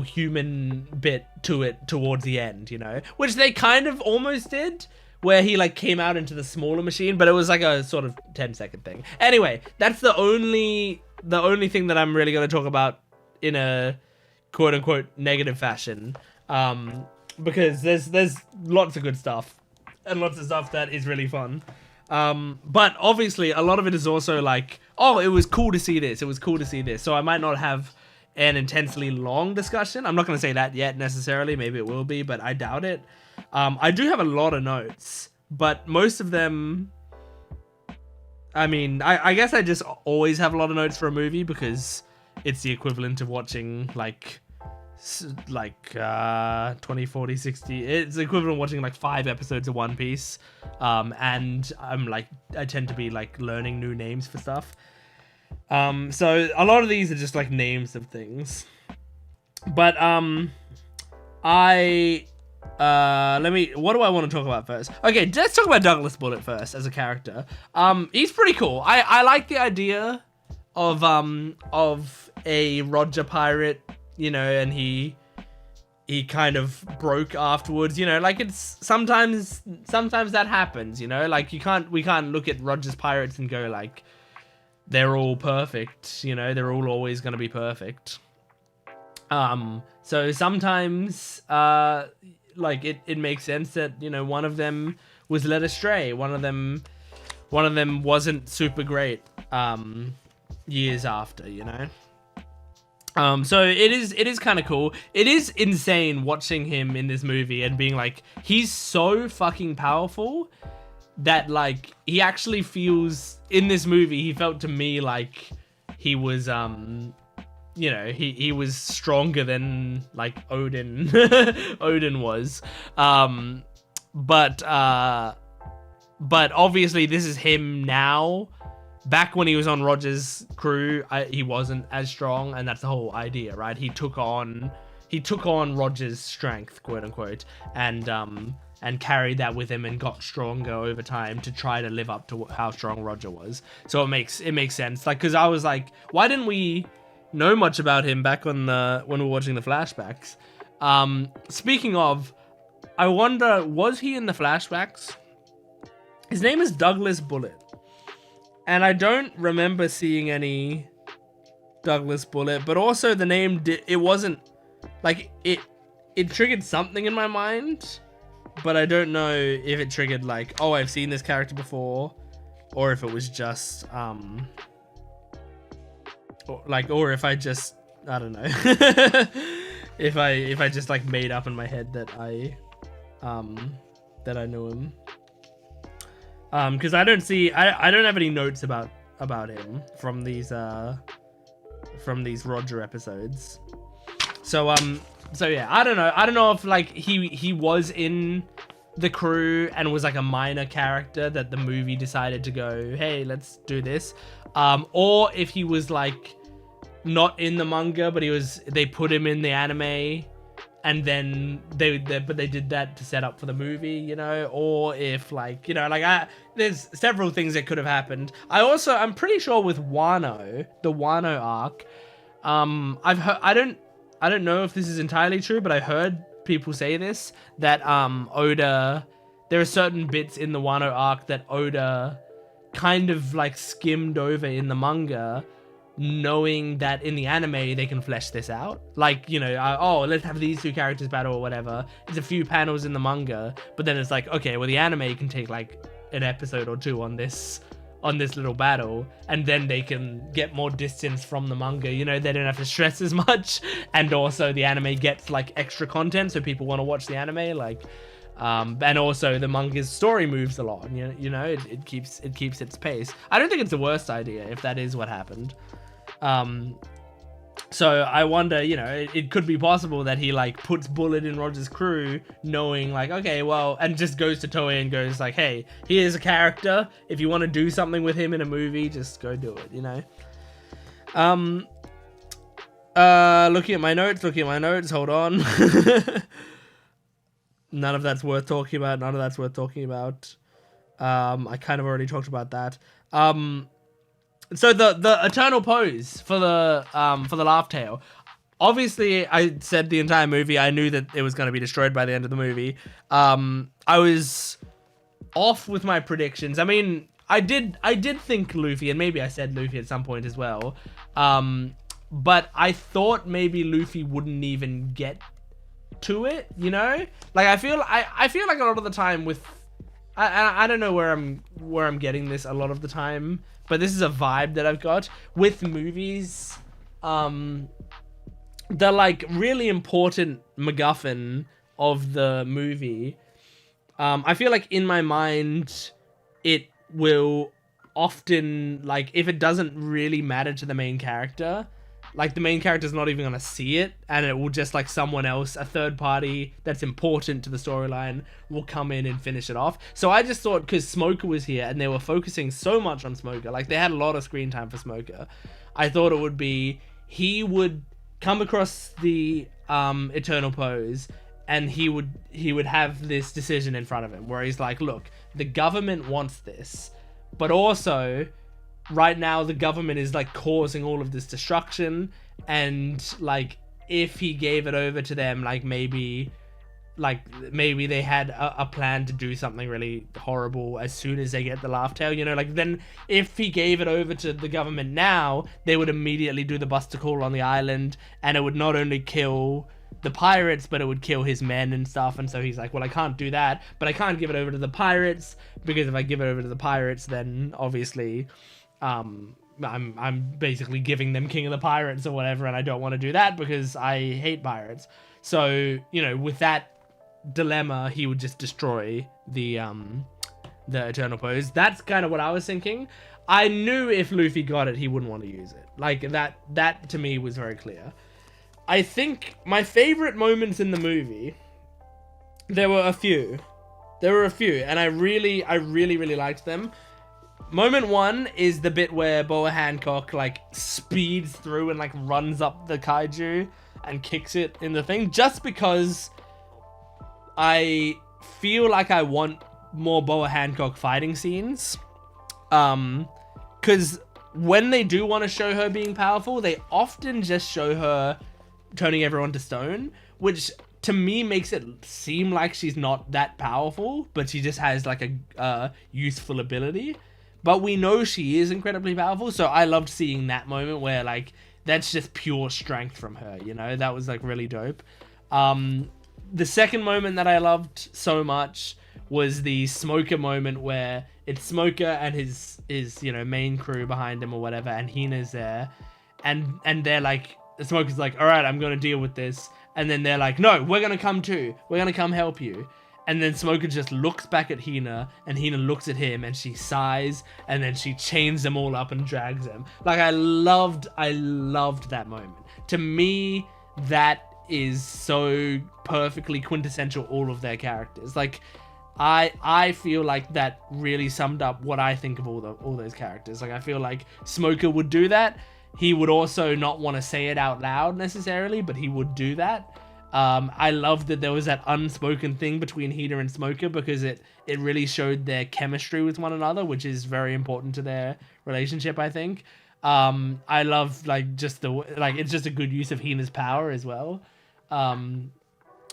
Speaker 1: human bit to it towards the end, you know, which they kind of almost did, where he like came out into the smaller machine, but it was like a sort of 10-second thing. Anyway, that's the only thing that I'm really going to talk about in a quote unquote negative fashion, because there's lots of good stuff and lots of stuff that is really fun. But obviously a lot of it is also like, oh, it was cool to see this. It was cool to see this. So I might not have an intensely long discussion. I'm not going to say that yet necessarily. Maybe it will be, but I doubt it. I do have a lot of notes, but most of them, I mean, I guess I just always have a lot of notes for a movie because it's the equivalent of watching like 20, 40, 60. It's the equivalent of watching like 5 episodes of One Piece. And I tend to be like learning new names for stuff. So a lot of these are just like names of things. But what do I want to talk about first? Okay, let's talk about Douglas Bullet first as a character. He's pretty cool. I like the idea of a Roger pirate, you know, and he kind of broke afterwards, you know, like it's sometimes that happens, you know, like we can't look at Roger's pirates and go like they're all perfect, you know, they're all always going to be perfect. So sometimes like it makes sense that, you know, one of them was led astray, one of them wasn't super great years after, you know. So it is kind of cool. It is insane watching him in this movie and being like, he's so fucking powerful that like he actually feels, in this movie, he felt to me like he was, you know, he was stronger than like Odin, Odin was. But obviously this is him now. Back when he was on Roger's crew, he wasn't as strong, and that's the whole idea, right? He took on Roger's strength, quote unquote, and carried that with him and got stronger over time to try to live up to how strong Roger was. So it makes sense. Like, because I was like, why didn't we know much about him back when we were watching the flashbacks? Speaking of, I wonder, was he in the flashbacks? His name is Douglas Bullet. And I don't remember seeing any Douglas Bullet, but also the name, it wasn't, like, it triggered something in my mind, but I don't know if it triggered, like, oh, I've seen this character before, or if it was just, or if I just, I don't know, if I just, like, made up in my head that I knew him. Because I don't have any notes about him from these Roger episodes. So yeah, I don't know if like he was in the crew and was like a minor character that the movie decided to go, hey, let's do this, or if he was like not in the manga, but they put him in the anime. And then they did that to set up for the movie, you know, or if like, you know, like there's several things that could have happened. I'm pretty sure with Wano, the Wano arc, I've heard, I don't know if this is entirely true, but I heard people say this, that Oda, there are certain bits in the Wano arc that Oda kind of like skimmed over in the manga, knowing that in the anime they can flesh this out, like, you know, oh, let's have these 2 characters battle or whatever. It's a few panels in the manga, but then it's like, okay, well, the anime can take like an episode or 2 on this on this little battle, and then they can get more distance from the manga. You know, they don't have to stress as much, and also the anime gets like extra content, so people want to watch the anime. Like, and also the manga's story moves a lot. You know, it keeps its pace. I don't think it's the worst idea if that is what happened. So I wonder, you know, it could be possible that he like puts Bullet in Roger's crew, knowing like, okay, well, and just goes to Toei and goes like, hey, here's a character. If you want to do something with him in a movie, just go do it, you know. Looking at my notes, hold on. None of that's worth talking about. I kind of already talked about that. So the eternal pose for the laugh tail. Obviously, I said the entire movie, I knew that it was going to be destroyed by the end of the movie. I was off with my predictions. I mean, I did think Luffy, and maybe I said Luffy at some point as well. But I thought maybe Luffy wouldn't even get to it, you know? Like, I feel like a lot of the time with... I don't know where I'm getting this a lot of the time, but this is a vibe that I've got with movies. The like really important MacGuffin of the movie. I feel like in my mind, it will often, like, if it doesn't really matter to the main character, like the main character's not even gonna see it, and it will just like someone else, a third party that's important to the storyline, will come in and finish it off. So I just thought, because Smoker was here and they were focusing so much on Smoker, like they had a lot of screen time for Smoker, I thought it would be, he would come across the eternal pose, and he would have this decision in front of him where he's like, look, the government wants this, but also right now the government is like causing all of this destruction, and like if he gave it over to them, like maybe they had a plan to do something really horrible as soon as they get the laugh tail, you know, like then if he gave it over to the government now, they would immediately do the Buster Call on the island, and it would not only kill the pirates, but it would kill his men and stuff. And so he's like, well, I can't do that, but I can't give it over to the pirates, because if I give it over to the pirates, then obviously I'm basically giving them King of the Pirates or whatever, and I don't want to do that because I hate pirates. So, you know, with that dilemma, he would just destroy the eternal pose. That's kind of what I was thinking. I knew if Luffy got it, he wouldn't want to use it. Like that to me was very clear. I think my favorite moments in the movie, there were a few, and I really liked them. Moment one is the bit where Boa Hancock like speeds through and like runs up the kaiju and kicks it in the thing, just because I feel like I want more Boa Hancock fighting scenes. Because when they do want to show her being powerful, they often just show her turning everyone to stone, which to me makes it seem like she's not that powerful, but she just has like a useful ability. But we know she is incredibly powerful, so I loved seeing that moment where like that's just pure strength from her, you know? That was like really dope. The second moment that I loved so much was the Smoker moment, where it's Smoker and his you know, main crew behind him or whatever, and Hina's there, and they're like, Smoker's like, all right, I'm gonna deal with this, and then they're like, no, we're gonna come too, we're gonna come help you. And then Smoker just looks back at Hina, and Hina looks at him, and she sighs, and then she chains them all up and drags them. Like, I loved that moment. To me, that is so perfectly quintessential all of their characters. Like, I feel like that really summed up what I think of all those characters. Like, I feel like Smoker would do that. He would also not want to say it out loud necessarily, but he would do that. I love that there was that unspoken thing between Hina and Smoker, because it really showed their chemistry with one another, which is very important to their relationship, I think. I love like just it's just a good use of Hina's power as well. And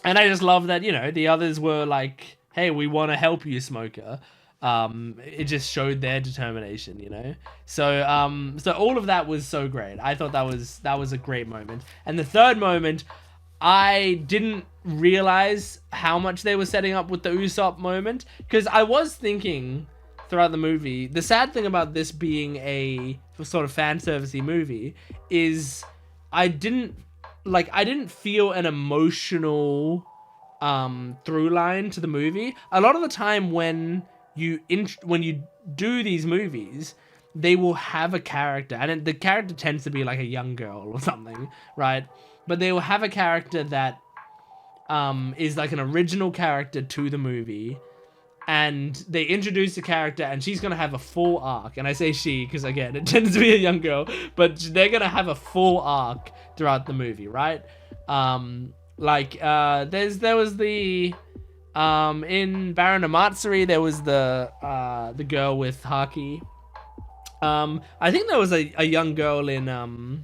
Speaker 1: I just love that, you know, the others were like, hey, we want to help you, Smoker. It just showed their determination, you know? So all of that was so great. I thought that was a great moment. And the third moment, I didn't realize how much they were setting up with the Usopp moment, because I was thinking throughout the movie. The sad thing about this being a sort of fan servicey movie is I didn't feel an emotional through line to the movie. A lot of the time when you do these movies, they will have a character, and the character tends to be like a young girl or something, right? But they will have a character that is like an original character to the movie, and they introduce the character, and she's gonna have a full arc. And I say she because, again, it tends to be a young girl, but they're gonna have a full arc throughout the movie, right? There was the in Baron Amatsuri, there was the girl with Haki. I think there was a young girl in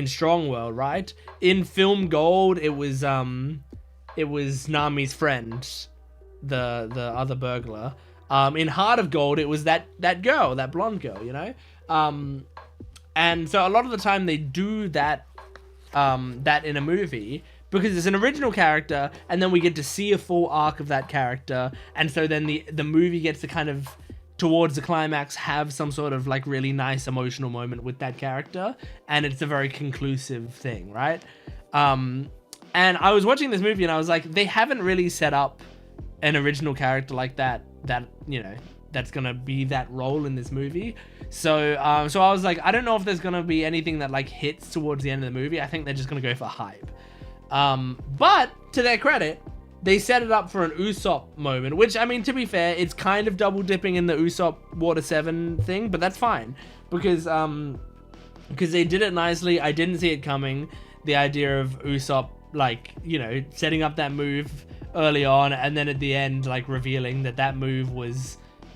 Speaker 1: Strong World, right? In Film Gold, it was Nami's friend, the other burglar. In Heart of Gold, it was that girl, that blonde girl, you know? And so a lot of the time they do that in a movie because it's an original character, and then we get to see a full arc of that character, and so then the movie gets to kind of, towards the climax, have some sort of like really nice emotional moment with that character, and it's a very conclusive thing, right? And I was watching this movie and I was like, they haven't really set up an original character like that, you know, that's gonna be that role in this movie. So I was like, I don't know if there's gonna be anything that like hits towards the end of the movie. I think they're just gonna go for hype. But to their credit, they set it up for an Usopp moment, which, I mean, to be fair, it's kind of double dipping in the Usopp Water 7 thing, but that's fine because they did it nicely. I didn't see it coming. The idea of Usopp, like, you know, setting up that move early on, and then at the end, like, revealing that move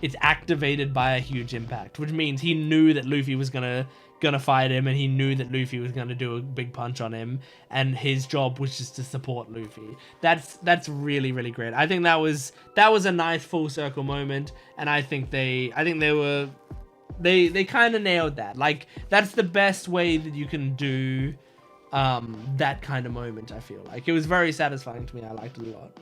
Speaker 1: it's activated by a huge impact, which means he knew that Luffy was gonna fight him, and he knew that Luffy was gonna do a big punch on him, and his job was just to support Luffy. That's really, really great. I think that was a nice full circle moment, and I think they kind of nailed that. Like, that's the best way that you can do that kind of moment. I feel like it was very satisfying to me. I liked it a lot.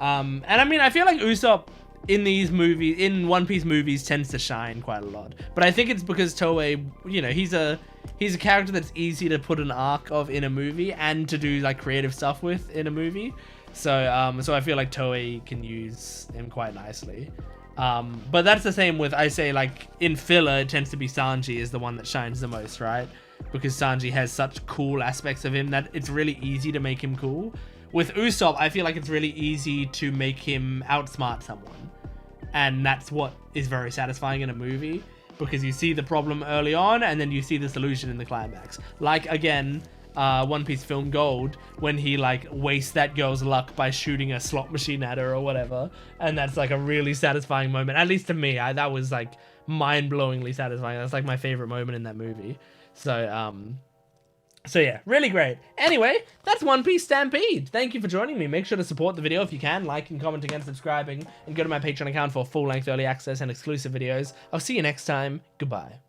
Speaker 1: And I mean, I feel like Usopp in these movies, in One Piece movies, tends to shine quite a lot. But I think it's because Toei, you know, he's a character that's easy to put an arc of in a movie and to do like creative stuff with in a movie. So I feel like Toei can use him quite nicely. But that's the same with, I say, like, in filler, it tends to be Sanji is the one that shines the most, right? Because Sanji has such cool aspects of him that it's really easy to make him cool. With Usopp, I feel like it's really easy to make him outsmart someone. And that's what is very satisfying in a movie, because you see the problem early on and then you see the solution in the climax. Like, again, One Piece Film Gold, when he like wastes that girl's luck by shooting a slot machine at her or whatever, and that's like a really satisfying moment. At least to me, that was like mind-blowingly satisfying. That's like my favorite moment in that movie. So yeah, really great. Anyway, that's One Piece Stampede. Thank you for joining me. Make sure to support the video if you can, liking, commenting, and subscribing, and go to my Patreon account for full-length early access and exclusive videos. I'll see you next time. Goodbye.